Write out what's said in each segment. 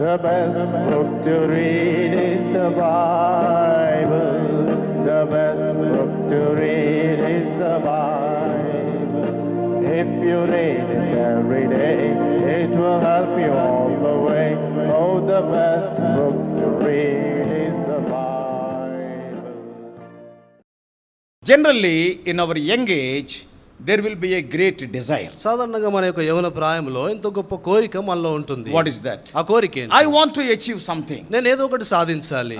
The best book to read is the Bible. The best book to read is the Bible. If you read it every day, it will help you all the way. Oh, the best book to read is the Bible. Generally, in our young age, there will be a great desire. సాధారణంగా మన యొక్క యవన ప్రాయంలో ఎంతో గొప్ప కోరిక మనలో ఉంటుంది. What is that? ఆ కోరిక ఏంటి? I want to achieve something. నేను ఏదో ఒకటి సాధించాలి.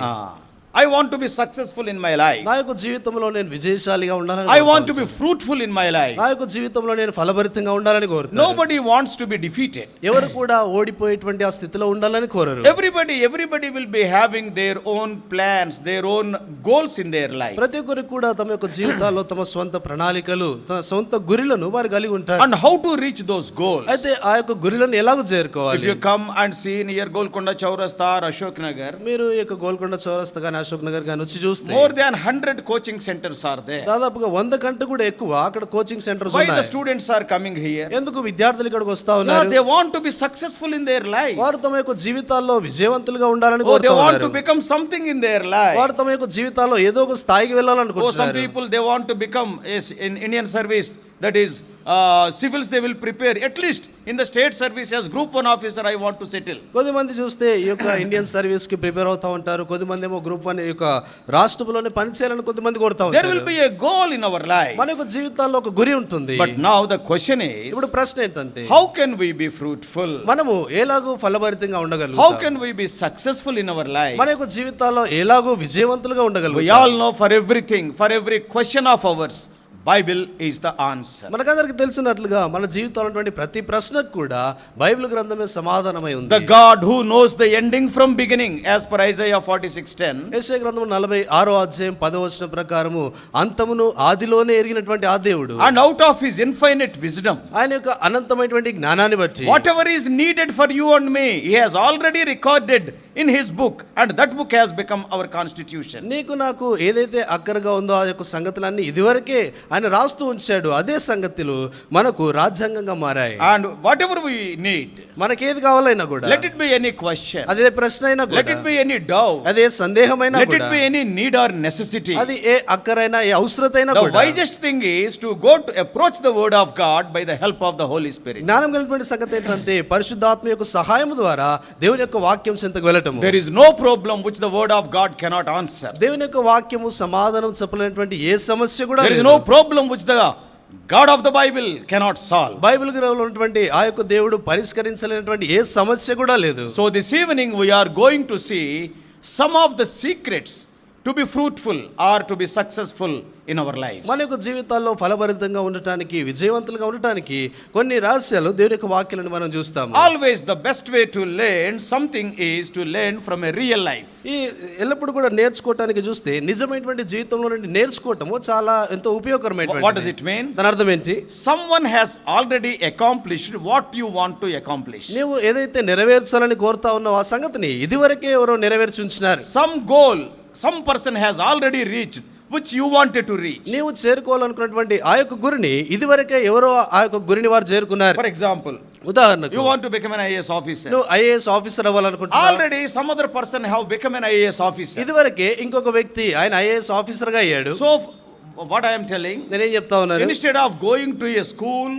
I want to be successful in my life. నా యొక్క జీవితంలో నేను విజయశాలిగా ఉండాలని I want to be fruitful in my life. నా యొక్క జీవితంలో నేను ఫలభరితంగా ఉండాలని కోరుతాను. Nobody wants to be defeated. ఎవరు కూడా ఓడిపోయేటువంటి ఆ స్థితిలో ఉండాలని కోరరు. Everybody will be having their own plans, their own goals in their life. ప్రతి ఒక్కరు కూడా తమ యొక్క జీవితాల్లో తమ స్వంత ప్రణాళికలు, తమ సొంత గురిలను వారు కలిగి ఉంటారు. And how to reach those goals? అయితే ఆ యొక్క గురిలను ఎలాగో చేరుకోవాలి? If you come and see near Golconda Chaurasta or Ashok Nagar, మీరు ఈ యొక్క గోల్కొండ చౌరస్తా గాని అశోక్ నగర్ గాని వచ్చి చూస్తే more than 100 coaching centers are there. దాదాపుగా 100 కంటే కూడా ఎక్కువ అక్కడ కోచింగ్ సెంటర్స్ Why ఉన్నాయి. the students are coming here? ఎందుకు విద్యార్థులు ఇక్కడికి వస్తా No, ఉన్నారు? they want to be successful in their life. వారు తమ యొక్క జీవితాల్లో విజయవంతులుగా ఉండాలని Oh, they కోరుతా want to ఉన్నారు. become something in their life. వారు తమ యొక్క జీవితాల్లో ఏదో ఒక స్థాయికి Oh, some వెళ్ళాలనుకుంటున్నారు. people they want to become in Indian service, that is civils they will prepare at least in the state service as group 1 officer I want to settle. కొద్దిమంది చూస్తే ఈ యొక్క ఇండియన్ సర్వీస్ కి prepare అవుతా ఉంటారు. కొద్దిమంది ఏమో group 1 యొక్క రాష్ట్రంలోనే పనిచేయాలని కొద్దిమంది కోరుతా There will ఉంటారు. be a goal in our life. మన యొక్క జీవితాల్లో ఒక గురి ఉంటుంది. But now the question is, ఇప్పుడు ప్రశ్న ఏంటంటే how can we be fruitful? మనము ఎలాగో ఫలభరితంగా How ఉండగలుగుతాం? can we be successful in our life? మన యొక్క జీవితాల్లో ఎలాగో విజయవంతులుగా We ఉండగలుగుతాం? all know for everything, for every question of ours, Bible is the answer. మనకందరికి తెలిసినట్లుగా మన జీవితంలో ఉన్నటువంటి ప్రతి ప్రశ్నకు కూడా బైబిల్ గ్రంథమే సమాధానమై ఉంది. The God who knows the ending from beginning, as per Isaiah 46:10. యెషయా గ్రంథం 46వ అధ్యాయం 10వ వచనం ప్రకారము అంతమును ఆదిలోనే ఎరిగినటువంటి ఆ దేవుడు, And out of his infinite wisdom, ఆయన యొక్క అనంతమైనటువంటి జ్ఞానాన్ని బట్టి whatever is needed for you and me, he has already recorded in his book, and that book has become our constitution. నీకు నాకు ఏదైతే అక్కరగా ఉందో ఆ యొక్క సంగతులన్నీ ఇదివరకే ఆయన రాస్తూ ఉంచాడు. అదే సంగతులు మనకు రాజ్యాంగంగా మారాయి. And whatever we need, మనకేది కావాలైనా కూడా, let it be any question, అదే ప్రశ్న అయినా let కూడా, it be any doubt, అదే సందేహమైనా let it కూడా, be any need or necessity, అది ఏ అక్కరైనా ఏ అవసరతైనా the కూడా, wisest thing is to go to approach the word of God by the help of the Holy Spirit. జ్ఞానం కలిగినటువంటి సంగతి ఏంటంటే పరిశుద్ధాత్మ యొక్క సహాయం ద్వారా దేవుని యొక్క వాక్యం చెంతకు వెళ్ళటము. There is no problem which the word of God cannot answer. దేవుని యొక్క వాక్యము సమాధానం చెప్పలేనటువంటి ఏ సమస్య కూడా There is లేదు. no problem which the God of the Bible cannot solve. Bible గ్రంథంలో ఉన్నటువంటి ఆ యొక్క దేవుడు పరిష్కరించలేనటువంటి ఏ సమస్య కూడా లేదు. So this evening we are going to see some of the secrets to be fruitful or to be successful in our lives. మన యొక్క జీవితాల్లో ఫలభరితంగా ఉండటానికి, విజయవంతులుగా ఉండటానికి కొన్ని రహస్యాలు దేవుని యొక్క వాక్యాలను మనం చూస్తాము. Always the best way to learn something is to learn from a real life. ఈ ఎల్లప్పుడు కూడా నేర్చుకోవటానికి చూస్తే నిజమైనటువంటి జీవితంలో నుండి నేర్చుకోవటము చాలా ఎంతో ఉపయోగకరమైనటువంటి. What does it mean? దాని అర్థం ఏంటి? Someone has already accomplished what you want to accomplish. నీవు ఏదైతే నెరవేర్చాలని కోరుతా ఉన్నావో ఆ సంగతిని ఇదివరకే ఎవరో నెరవేర్చి ఉంచినారు. Some goal some person has already reached which you wanted to reach. నీవు చేరుకోవాలనుకున్నటువంటి ఆ యొక్క గురిని ఇదివరకే ఎవరో ఆ యొక్క గురిని వారు చేరుకున్నారు. For example, ఉదాహరణకు you want to become an IAS officer. నువ్వు ఐఏఎస్ ఆఫీసర్ అవ్వాలనుకుంటున్నావు. Already some other person have become an IAS officer. ఇదివరకే ఇంకొక వ్యక్తి ఆయన ఐఏఎస్ ఆఫీసర్ గా అయ్యాడు. So what I am telling, నేనేం చెప్తా ఉన్నాను, instead of going to a school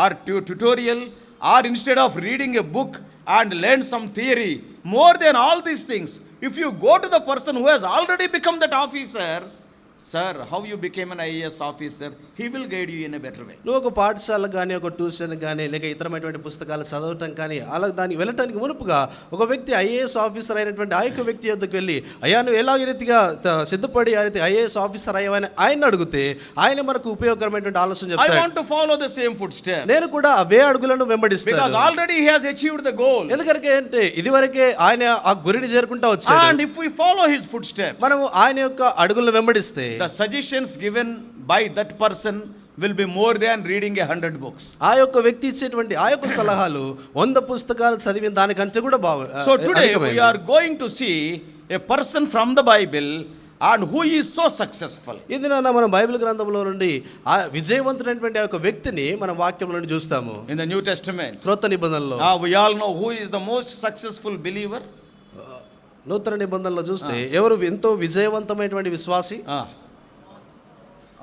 or to tutorial, or instead of reading a book and learn some theory, more than all these things, if you go to the person who has already become that officer, sir, how you became an IAS officer, he will guide you in a better way. నువ్వు ఒక పాఠశాల కానీ ఒక tuition కానీ లేక ఇతరమైనటువంటి పుస్తకాలు చదవటం కానీ అలా దానికి వెళ్ళటానికి మునుపుగా ఒక వ్యక్తి ఐఏఎస్ ఆఫీసర్ అయినటువంటి ఆ యొక్క వ్యక్తి యొద్దకు వెళ్ళి, అయ్యా నువ్వు ఎలా ఈ రీతిగా సిద్ధపడి ఆ రీతి ఐఏఎస్ ఆఫీసర్ అయ్యావని ఆయన అడిగితే ఆయన మనకు ఉపయోగకరమైనటువంటి ఆలోచన I చెప్తాడు. want to follow the same footsteps, నేను కూడా అవే అడుగులను వెంబడిస్తాను. because already he has achieved the goal. ఎందుకంటే అంటే ఇదివరకే ఆయన ఆ గురిని చేరుకుంటా వచ్చాడు. And if we follow his footsteps, మనము ఆయన యొక్క అడుగులను వెంబడిస్తే the suggestions given by that person will be more than reading 100 books. ఆ యొక్క వ్యక్తి ఇచ్చేటువంటి ఆ యొక్క సలహాలు 100 పుస్తకాలు చదివిన దానికంటే కూడా So today we are going to see a person from the Bible and who is so successful. ఇది మనం బైబిల్ గ్రంథంలో నుండి ఆ విజయవంతుడైనటువంటి ఆ యొక్క వ్యక్తిని మనం వాక్యంలో నుండి చూస్తాము. In the New Testament, నూతన నిబంధనలో we all know who is the most successful believer. నూతన నిబంధనలో చూస్తే ఎవరు ఎంతో విజయవంతమైనటువంటి విశ్వాసి?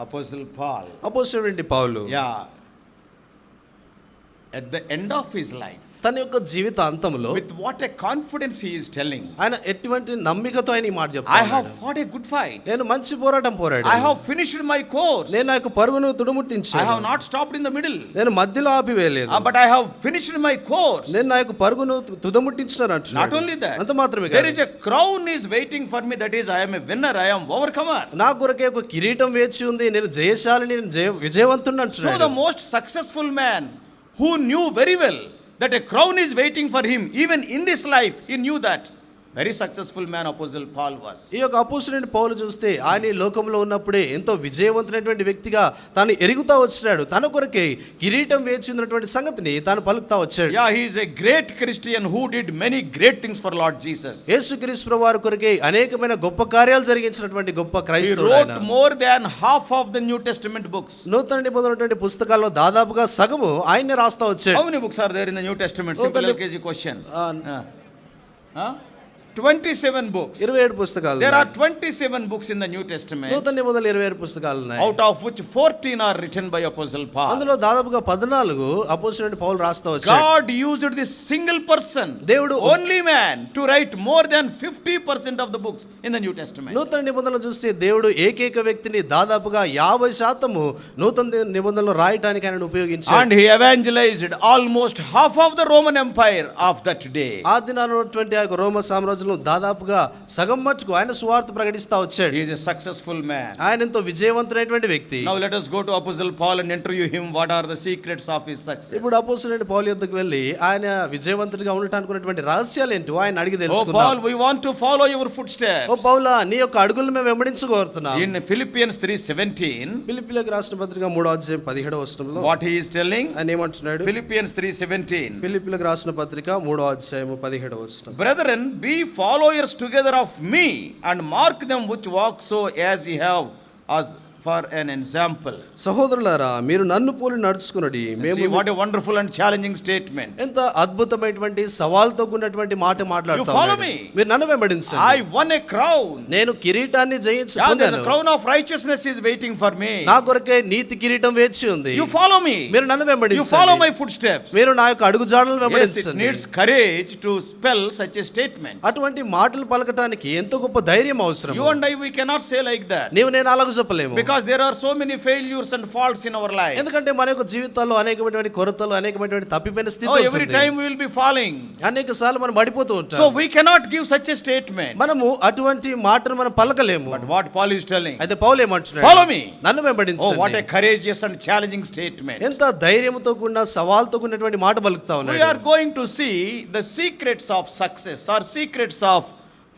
Apostle Paul. అపోస్తలుడైన పౌలు. Yeah. At the end of his life, తన యొక్క జీవిత అంతంలో with what a confidence he is telling, ఆయన ఎటువంటి నమ్మికతో ఆయన ఈ మాట I చెప్తాడు. have fought a good fight. నేను మంచి పోరాటం పోరాడాను. I have finished my course. నేను నా యొక్క పరుగును I తుడుముట్టించాను. have not stopped in the middle. నేను మధ్యలో ఆపివేయలేదు. But I have finished my course. నేను నా యొక్క పరుగును తుదముట్టించాను అంటున్నాడు. Not only that, అంత మాత్రమే there కాదు. is a crown is waiting for me. That is, I am a winner. I am overcomer. నా కొరకే ఒక కిరీటం వేచి ఉంది. నేను జయశాలిని, నేను విజయవంతుడిని So అంటున్నాడు. the most successful man who knew very well that a crown is waiting for him, even in this life, he knew that. Very successful man Apostle Paul was. ఈ యొక్క అపోస్తలుడైన పౌలు చూస్తే ఆయన ఈ లోకంలో ఉన్నప్పుడే ఎంతో విజయవంతుడైనటువంటి వ్యక్తిగా తాను ఎరుగుతా వచ్చాడు. తన కొరకే కిరీటం వేచి ఉన్నటువంటి సంగతిని తాను పలుకుతా వచ్చాడు. Yeah, he is a great Christian who did many great things for Lord Jesus. యేసుక్రీస్తు ప్రభువారి కొరకే అనేకమైన గొప్ప కార్యాలు జరిగించినటువంటి గొప్ప He క్రైస్తవుడు wrote ఆయన. more than half of the New Testament books. నూతన నిబంధనటువంటి పుస్తకాల్లో దాదాపుగా సగము ఆయన్నే రాస్తా వచ్చాడు. How many books are there in the New Testament? Nutana- Simple LKG question. 27 books. 27 పుస్తకాలు There are ఉన్నాయి. 27 books in the New Testament, నూతన నిబంధనలు 27 పుస్తకాలు ఉన్నాయి. out of which 14 are written by Apostle Paul. అందులో దాదాపుగా 14 అపోస్తలుడైన పౌలు రాస్తా వచ్చాడు. God used this single person, దేవుడు only man, to write more than 50% of the books in the New Testament. నూతన నిబంధనలు చూస్తే దేవుడు ఏకైక వ్యక్తిని దాదాపుగా 50% నూతన నిబంధనలు రాయటానికి ఆయన ఉపయోగించాడు. And he evangelized almost half of the Roman Empire of that day. ఆ దినాన ఉన్నటువంటి ఆ యొక్క రోమ సామ్రాజ్యంలో దాదాపుగా సగం మట్టుకు ఆయన సువార్త ప్రకటిస్తా వచ్చాడు. He is a successful man. ఆయన ఎంతో విజయవంతుడైనటువంటి వ్యక్తి. Now let us go to Apostle Paul and interview him. What are the secrets of his success? ఇప్పుడు అపోస్తలుడైన పౌలు యొద్దకు వెళ్ళి ఆయన విజయవంతుడిగా ఉండటానికి ఉన్నటువంటి రహస్యాలు ఏంటో ఆయన అడిగి Oh Paul, తెలుసుకుందాం. we want to follow your footsteps. ఓ పౌలా, నీ యొక్క అడుగులను మేము వెంబడించుకోరుతున్నాం. In Philippians 3:17, ఫిలిప్పీయులకు రాసిన పత్రిక 3:17 what he is telling? ఆయన ఏమంటున్నాడు? Philippians 3:17. ఫిలిప్పీయులకు రాసిన పత్రిక 3:17 Brethren, be followers together of me, and mark them which walk so as ye have us for an example. సహోదరులారా, మీరు నన్ను పోలి నడుచుకున్నది. See మేము what a wonderful and challenging statement. ఎంత అద్భుతమైనటువంటి సవాల్తో కూడినటువంటి మాట You మాట్లాడుతారు. follow me. మీరు నన్ను వెంబడించండి. I won a crown. నేను కిరీటాన్ని Yeah, the జయించుకున్నాను. crown of righteousness is waiting for me. నా కొరకే నీతి కిరీటం వేచి ఉంది. You follow me. మీరు నన్ను You follow వెంబడించండి. my footsteps. మీరు నా యొక్క అడుగు జాడలను Yes, it వెంబడించండి. needs courage to spell such a statement. అటువంటి మాటలు పలకటానికి ఎంతో గొప్ప ధైర్యం అవసరం. You and I, we cannot say like that. నీవు నేను అలాగ చెప్పలేము. Because there are so many failures and faults in our life. ఎందుకంటే మన యొక్క జీవితాల్లో అనేకమైనటువంటి కొరతలు, అనేకమైనటువంటి తప్పిపోయిన స్థితి Oh, every ఉంటుంది. time we will be falling. అనేక సార్లు మనం పడిపోతూ So ఉంటాం. we cannot give such a statement. మనము అటువంటి మాటను మనం పలకలేము. But what Paul is telling, అయితే పౌలు ఏమంటున్నాడు? follow me. నన్ను Oh, what a వెంబడించండి. courageous and challenging statement. ఎంత ధైర్యంతో కూడిన సవాల్తో కూడినటువంటి మాట పలుకుతా We ఉన్నాడు. are going to see the secrets of success or secrets of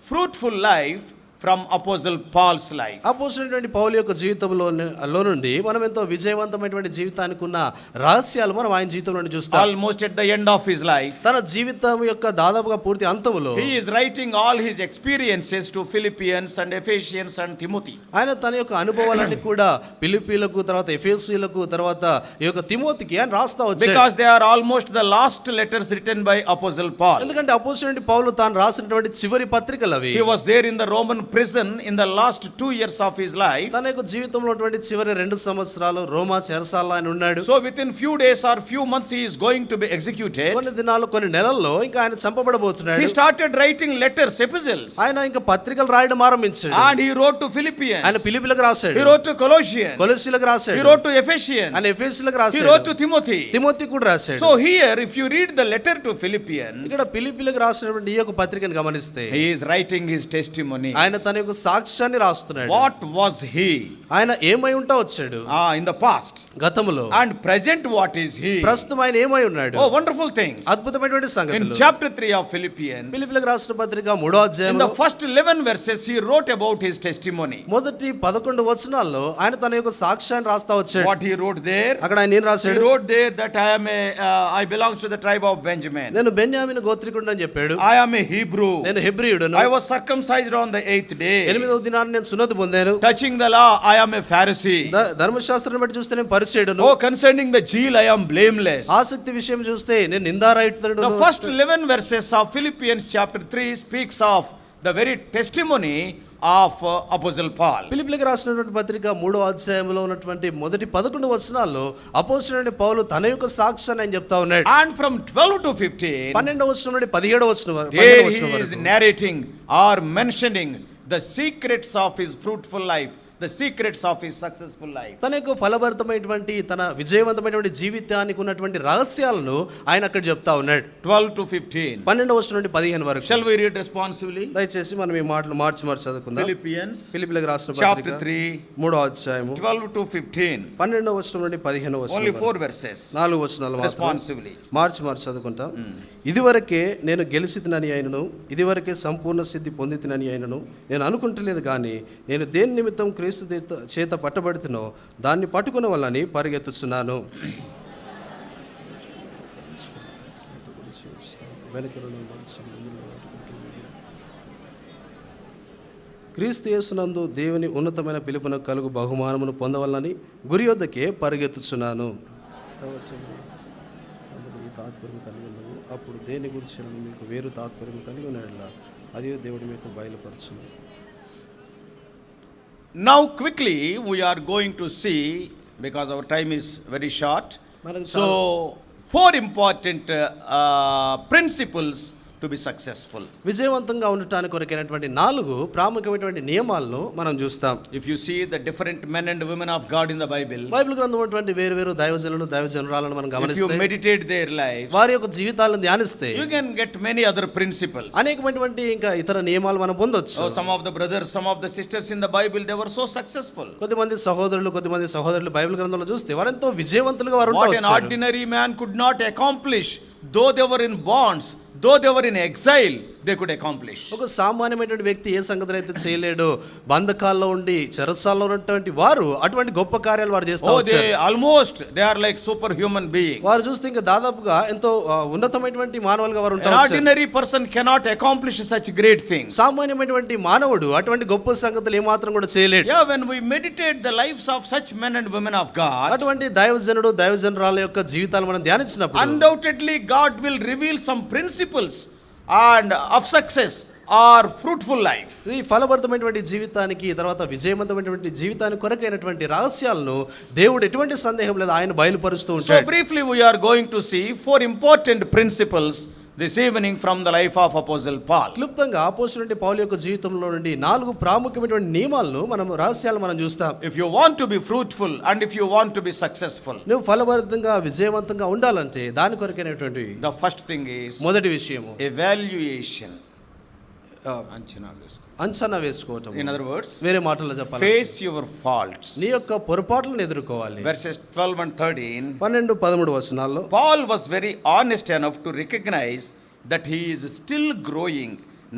fruitful life from Apostle Paul's life. అపోస్తలుడైన పౌలు యొక్క జీవితంలో నుండి మనం ఎంతో విజయవంతమైనటువంటి జీవితానికి ఉన్న రహస్యాలు మనం ఆయన జీవితంలో నుండి చూస్తాం. Almost at the end of his life, తన జీవితం యొక్క దాదాపుగా పూర్తి అంతములో he is writing all his experiences to Philippians and Ephesians and Timothy. ఆయన తన యొక్క అనుభవాలన్నీ కూడా ఫిలిప్పీలకు, తర్వాత ఎఫెసీయులకు, తర్వాత ఈ యొక్క తిమోతికి ఆయన రాస్తా వచ్చాడు. Because they are almost the last letters written by Apostle Paul. ఎందుకంటే అపోస్తలుడైన పౌలు తాను రాసినటువంటి చివరి పత్రికలు అవి. He was there in the Roman prison in the last 2 years of his life. తన యొక్క జీవితంలో ఉన్నటువంటి చివరి 2 సంవత్సరాలు రోమా చెరసాలలో ఆయన ఉన్నాడు. So within few days or few months he is going to be executed. కొన్ని దినాలు, కొన్ని నెలల్లో ఇంకా ఆయన చంపబడబోతున్నాడు. He started writing letters, epistles, ఆయన ఇంకా పత్రికలు రాయడం ఆరంభించాడు. and he wrote to Philippians. ఆయన ఫిలిప్పీలకు రాశాడు. He wrote to Colossians. కొలొస్సీలకు రాశాడు. He wrote to Ephesians. ఆయన ఎఫెసీయులకు He రాశాడు. wrote to Timothy. తిమోతికి కూడా రాశాడు. So here, if you read the letter to Philippians, ఇక్కడ ఫిలిప్పీలకు రాసినటువంటి ఈ యొక్క పత్రికను గమనిస్తే he is writing his testimony. ఆయన తన యొక్క సాక్ష్యాన్ని రాస్తున్నాడు. What was he? ఆయన ఏమై ఉంటా వచ్చాడు In the past. గతములో, And present, what is he? ప్రస్తుతం ఆయన ఏమై ఉన్నాడు. Oh, wonderful things. అద్భుతమైనటువంటి In సంగతులు. chapter 3 of Philippians, ఫిలిప్పీలకు రాసిన పత్రిక 3వ in అధ్యాయంలో the first 11 verses, he wrote about his testimony. మొదటి 11 వచనాల్లో ఆయన తన యొక్క సాక్ష్యాన్ని రాస్తా వచ్చాడు. What he wrote there? అక్కడ ఆయన ఏం He రాశాడు? wrote there that I belong to the tribe of Benjamin. నేను బెన్యామీను గోత్రికుడిని అని చెప్పాడు. I am a Hebrew. నేను హెబ్రీయుడను. I was circumcised on the 8th 8th day. 8వ దినాన నేను సున్నతి పొందాను. Touching the law, I am a Pharisee. ధర్మశాస్త్రాన్ని బట్టి చూస్తే నేను పరిసయ్యుడను. Oh, concerning the zeal, I am blameless. ఆసక్తి విషయం చూస్తే నేను నిందారహితుడను. The first 11 verses of Philippians chapter 3 speaks of the very testimony of Apostle Paul. ఫిలిప్పీయులకు రాసినటువంటి పత్రిక 3వ అధ్యాయంలో ఉన్నటువంటి మొదటి 11 వచనాల్లో అపోస్తలుడైన పౌలు తన యొక్క సాక్ష్యాన్ని ఆయన చెప్తా ఉన్నాడు. And from 12 to 15, 12వ వచనం నుండి 17వ వచనం there he వరకు is narrating or mentioning the secrets of his fruitful life, the secrets of his successful life. తన యొక్క ఫలభరితమైనటువంటి తన విజయవంతమైనటువంటి జీవితానికి ఉన్నటువంటి రహస్యాలను ఆయన అక్కడ చెప్తా ఉన్నాడు. 12 to 15. 12వ వచనం నుండి 15 వరకు. Shall we read responsively? దయచేసి మనం ఈ మాటలు మార్చి చదువుకుందాం. Philippians ఫిలిప్పీయులకు రాసిన chapter పత్రిక 3 3వ అధ్యాయము 12 to 15. 12వ వచనం నుండి 15వ వచనం Only వరకు. 4 verses. 4 వచనాలు మాత్రమే. Responsively. మార్చి చదువుకుంటాం. ఇదివరకే నేను గెలిచితినని అయినను, ఇదివరకే సంపూర్ణ సిద్ధి పొందితినని అయినను నేను అనుకుంటలేదు కానీ నేను దేని నిమిత్తం క్రీస్తు చేత పట్టబడుతునో దాన్ని పట్టుకున్న వల్లని పరిగెత్తుచున్నాను. క్రీస్తు యేసునందు దేవుని ఉన్నతమైన పిలుపునకు కలుగు బహుమానమును పొందవల్లని గురి యొద్దకే పరిగెత్తుచున్నాను. ఈ తాత్పర్యం కలిగి ఉన్నాము. అప్పుడు దేని గురించి మీకు వేరు తాత్పర్యం కలిగి ఉన్నట్లా అది దేవుడు మీకు బయలుపరచును. Now quickly we are going to see, because our time is very short, so 4 important principles to be successful. విజయవంతంగా ఉండటానికి కొరకైనటువంటి 4 ప్రాముఖ్యమైనటువంటి నియమాలను మనం చూస్తాం. If you see the different men and women of God in the Bible, Bible గ్రంథంలో ఉన్నటువంటి వేరు దైవజనులు దైవజనురాలను మనం if you గమనిస్తే, meditate their lives, వారి యొక్క జీవితాలను ధ్యానిస్తే you can get many other principles. అనేకమైనటువంటి ఇంకా ఇతర నియమాలు మనం పొందొచ్చు. So some of the brothers, some of the sisters in the Bible, they were so successful. కొద్దిమంది సహోదరులు బైబిల్ గ్రంథంలో చూస్తే వారెంతో విజయవంతులుగా వారు What an ఉంటారు. ordinary man could not accomplish, though they were in bonds, though they were in exile, they could accomplish. ఒక సామాన్యమైనటువంటి వ్యక్తి ఏ సంగతులు అయితే చేయలేడు, బంధకాల్లో ఉండి చెరసాల్లో ఉన్నటువంటి వారు అటువంటి గొప్ప కార్యాలు వారు చేస్తూ వచ్చారు. They are like superhuman beings. వారు చూస్తే ఇంకా దాదాపుగా ఎంతో ఉన్నతమైనటువంటి మానవులుగా వారు ఉంటారు. An ordinary person cannot accomplish such great things. సామాన్యమైనటువంటి మానవుడు అటువంటి గొప్ప సంగతులు ఏమాత్రం కూడా చేయలేడు. Yeah, when we meditate the lives of such men and women of God, అటువంటి దైవజనురాల యొక్క జీవితాలు మనం ధ్యానించినప్పుడు undoubtedly God will reveal some principles and of success or fruitful life. ఈ ఫలభరితమైనటువంటి జీవితానికి తర్వాత విజయవంతమైనటువంటి జీవితానికి కొరకైనటువంటి రహస్యాలను దేవుడు ఎటువంటి సందేహం లేదు ఆయన బయలుపరుస్తూ So ఉంటాడు. briefly we are going to see 4 important principles this evening from the life of Apostle Paul. క్లుప్తంగా అపోస్తలుడైన పౌలు యొక్క జీవితంలో నుండి 4 ప్రాముఖ్యమైనటువంటి నియమాలను రహస్యాలు మనం చూస్తాం. If you want to be fruitful and if you want to be successful, నువ్వు ఫలభరితంగా విజయవంతంగా ఉండాలంటే దాని కొరకైనటువంటి the first thing is మొదటి విషయము evaluation. అంచనా వేసుకోవటం. In other words, వేరే మాటల్లో చెప్పాలి, face your faults. నీ యొక్క పొరపాట్లను ఎదుర్కోవాలి. Verses 12 and 13, 12-13 వచనాల్లో Paul was very honest enough to recognize that he is still growing,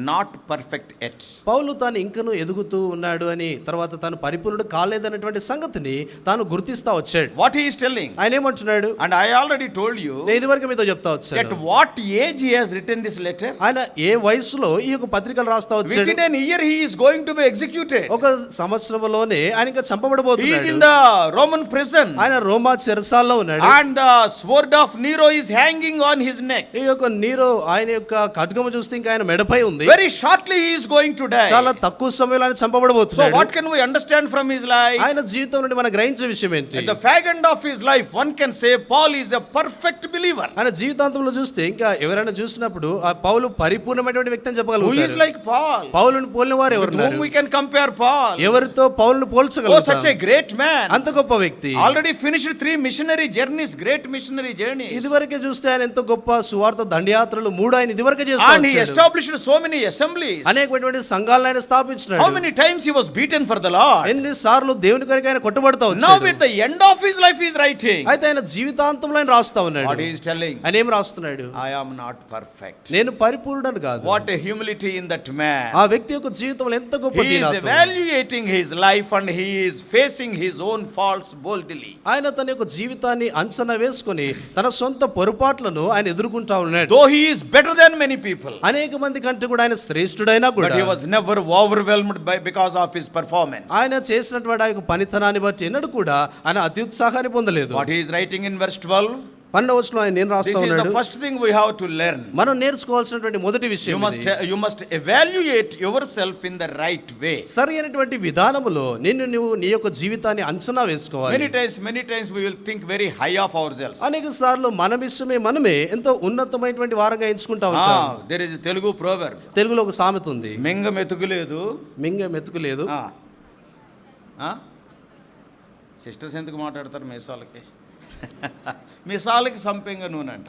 not perfect yet. పౌలు తాను ఇంకనూ ఎదుగుతూ ఉన్నాడు అని తర్వాత తాను పరిపూర్ణుడు కాలేదన్నటువంటి సంగతిని తాను గుర్తిస్తా వచ్చాడు. What he is telling, ఆయన ఏమంటున్నాడు, and I already told you, నేను ఇదివరకు మీతో చెప్తా at వచ్చాను, what age he has written this letter. ఆయన ఏ వయసులో ఈ యొక్క పత్రికలు రాస్తా వచ్చాడు. Within an year he is going to be executed. ఒక సంవత్సరంలోనే ఆయన ఇంకా He is చంపబడబోతున్నాడు. in the Roman prison, ఆయన రోమా చెరసాల్లో ఉన్నాడు. and the sword of Nero is hanging on his neck. ఈ యొక్క నీరో ఆయన యొక్క ఖడ్గము చూస్తే ఇంకా ఆయన మెడపై ఉంది. Very shortly he is going to die. చాలా తక్కువ సమయంలో ఆయన So చంపబడబోతున్నాడు. what can we understand from his life? ఆయన జీవితం నుండి మనం గ్రహించే విషయం ఏంటి? At the fag end of his life, one can say Paul is a perfect believer. ఆయన జీవితాంతంలో చూస్తే ఇంకా ఎవరైనా చూసినప్పుడు ఆ పౌలు పరిపూర్ణమైనటువంటి వ్యక్తి అని Who is చెప్పగలుగుతారు. like Paul? పౌలుని పోలిన వారు With ఎవరున్నారు? whom we can compare Paul? ఎవరితో పౌలుని Oh, పోల్చగలుగుతాం? such a great man. అంత గొప్ప వ్యక్తి. Already finished 3 missionary journeys, great missionary journeys. ఇదివరకే చూస్తే ఆయన ఎంతో గొప్ప సువార్త దండయాత్రలు 3 ఆయన ఇదివరకే చేస్తూ And he వచ్చాడు. established so many assemblies. అనేకమైనటువంటి సంఘాలను ఆయన స్థాపించినాడు. How many times he was beaten for the Lord? ఎన్ని సార్లు దేవుని కొరకు ఆయన కొట్టబడతా Now వచ్చాడు. at the end of his life he is writing. అయితే ఆయన జీవితాంతంలో ఆయన రాస్తా What ఉన్నాడు. he is telling? ఆయన ఏం రాస్తున్నాడు? I am not perfect. నేను పరిపూర్ణుడను కాదు. What a humility in that man. ఆ వ్యక్తి యొక్క జీవితంలో ఎంత గొప్ప He is దీనత్వం. evaluating his life and he is facing his own faults boldly. ఆయన తన యొక్క జీవితాన్ని అంచనా వేసుకొని తన సొంత పొరపాట్లను ఆయన ఎదుర్కొంటా ఉన్నాడు. Though he is better than many people. అనేక మంది కంటే కూడా కూడా ఆయన శ్రేష్ఠుడైనా but కూడా he was never overwhelmed because of his performance. ఆయన చేసినటువంటి ఆ యొక్క పనితనాన్ని బట్టి ఎన్నడూ కూడా ఆయన అత్యుత్సాహాన్ని పొందలేదు. What he is writing in verse 12, 12వ వచనంలో ఆయన నేను this రాస్తా is the ఉన్నాడు, first thing we have to learn. మనం నేర్చుకోవాల్సినటువంటి మొదటి విషయం ఇది. You must evaluate yourself in the right way. సరి అయినటువంటి విధానములో నువ్వు నీ యొక్క జీవితాన్ని అంచనా వేసుకోవాలి. Many times we will think very high of ourselves. అనేక సార్లు మన విషయమే మనమే ఎంతో ఉన్నతమైనటువంటి వారంగా ఎంచుకుంటా ఉంటాం. There is a Telugu proverb. తెలుగులో ఒక సామెత ఉంది, మింగ మెతుకులేదు. మింగ మెతుకులేదు. సిస్టర్స్ ఎందుకు మాట్లాడతారు మీసాలకి? మీసాలకి సంపెంగ నూనె అంట,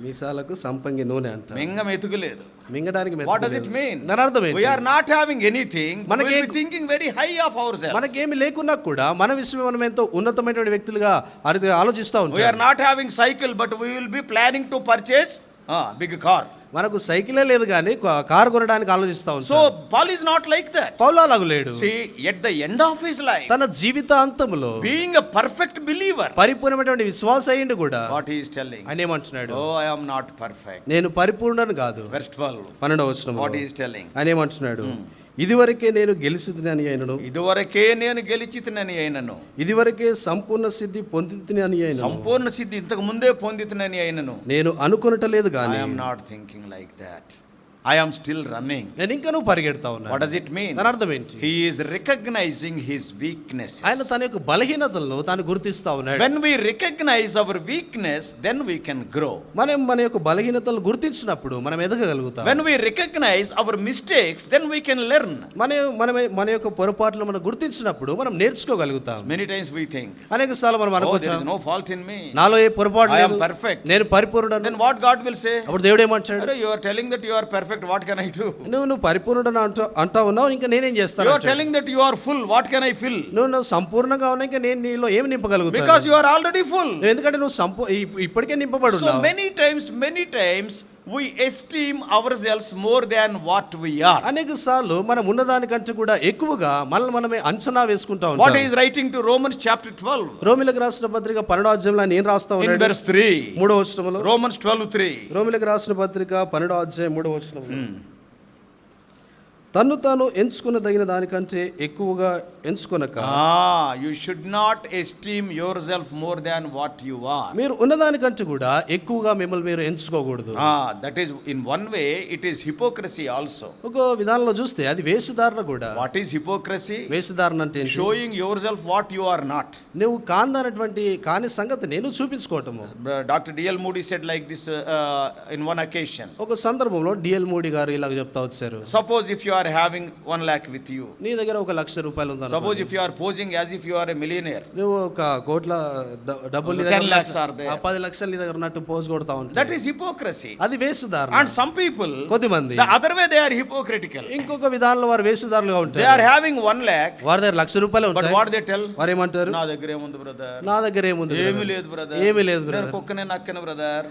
మీసాలకు సంపంగి నూనె అంట. మింగ మెతుకులేదు. మింగడానికి What does it mean? దాని అర్థం ఏంటి? We are not having anything. We will be thinking very high of ourselves. మనకేమి లేకున్నా కూడా మన విషయమే మనం ఎంతో ఉన్నతమైనటువంటి వ్యక్తులుగా ఆలోచిస్తూ We ఉంటాం. are not having cycle, but we will be planning to purchase big car. మనకు సైకిలే లేదు కానీ కారు కొనడానికి ఆలోచిస్తా ఉంటాం. So Paul is not like that. పౌలు అలాగ లేడు. See, at the end of his life, తన జీవితాంతములో being a perfect believer, పరిపూర్ణమైనటువంటి విశ్వాస అయ్యిండు కూడా what he is telling, ఆయన ఏమంటున్నాడు? oh, I am not perfect. నేను పరిపూర్ణను కాదు. Verse 12, 12వ వచనం what he is telling, ఆయన ఏమంటున్నాడు? ఇదివరకే నేను గెలిచితిని అయినను, ఇదివరకే నేను గెలిచితినని అయినను, ఇదివరకే సంపూర్ణ సిద్ధి పొందితిని అని అయినను, సంపూర్ణ సిద్ధి ఇంతకు ముందే పొందితినని అయినను, నేను అనుకొనటలేదు I గాని am not thinking like that. I am still running. నేను ఇంకా నువ్వు పరిగెడతా ఉన్నా. What does it mean? దాని అర్థం ఏంటి? He is recognizing his weakness. ఆయన తన యొక్క బలహీనతలను తాను గుర్తిస్తా ఉన్నాడు. When we recognize our weakness, then we can grow. మనం మన యొక్క బలహీనతలను గుర్తించినప్పుడు మనం ఎదగగలుగుతాం. When we recognize our mistakes, then we can learn. మన యొక్క పొరపాట్లు మనం గుర్తించినప్పుడు మనం నేర్చుకోగలుగుతాం. Many times we think, అనేక సార్లు మనం oh, there అనుకుంటాం, is no fault in me. నాలో ఏ పొరపాటు I am లేదు, perfect. నేను పరిపూర్ణుడను. Then what God will say? అప్పుడు దేవుడు ఏమంటాడు? You are telling that you are perfect. What can I do? నువ్వు పరిపూర్ణుడని అంటా ఉన్నావు, ఇంకా నేనేం చేస్తాను? You are telling that you are full. What can I fill? నువ్వు సంపూర్ణంగా ఉన్నావు, ఇంకా నేను నీలో ఏమి నింపగలుగుతాను? Because you are already full. ఎందుకంటే నువ్వు ఇప్పటికే నింపబడి So ఉన్నావు. many times we esteem ourselves more than what we are. అనేక సార్లు మనం ఉన్నదానికంటే కూడా ఎక్కువగా మనల్ని మనమే అంచనా వేసుకుంటా What ఉంటాం. he is writing to Romans chapter 12, రోమిలకు రాసిన పత్రిక 12వ అధ్యాయంలో నేను రాస్తా in ఉన్నాను verse 3. 3వ వచనంలో. Romans 12:3. రోమిలకు రాసిన పత్రిక 12వ అధ్యాయం 3వ వచనంలో, తన్ను తాను ఎంచుకునదగిన దానికంటే ఎక్కువగా ఎంచుకొనక, You should not esteem yourself more than what you are. మీరు ఉన్నదానికంటే కూడా ఎక్కువగా మిమ్మల్ని మీరు ఎంచుకోకూడదు. That is, in one way, it is hypocrisy also. ఒక విధానంలో చూస్తే అది వేషధారణ కూడా. What is hypocrisy? వేషధారణ అంటే ఏంటి? Showing yourself what you are not. నువ్వు కాని సంగతి నేను చూపించుకోవటము. Dr. D.L. Moody said like this in one occasion. ఒక సందర్భంలో డిఎల్ మోడీ గారు ఇలాగ చెప్తా వచ్చారు. Suppose if you are having 1 lakh with you. నీ దగ్గర 1,00,000 రూపాయలు ఉంది. Suppose if you are posing as if you are a millionaire. నువ్వు ఒక కోట్ల డబ్బులు నీ 10 lakhs are there. 10 లక్షలు నీ దగ్గర ఉన్నట్టు పోజ్ కొడతా ఉంటావు. That is hypocrisy. అది వేషధారణ. And some people, కొద్దిమంది the other way they are hypocritical. ఇంకొక విధానంలో వారు వేషధారులుగా ఉంటారు. They are having 1 lakh. వారి దగ్గర 1,00,000 రూపాయలు But ఉంటాయి. what they tell? వారు ఏమంటారు? నా దగ్గర ఏముంది బ్రదర్? నా దగ్గర ఏముంది? ఏమీ లేదు బ్రదర్. ఏమీ లేదు నేను బ్రదర్. కుక్కనే నక్కను బ్రదర్.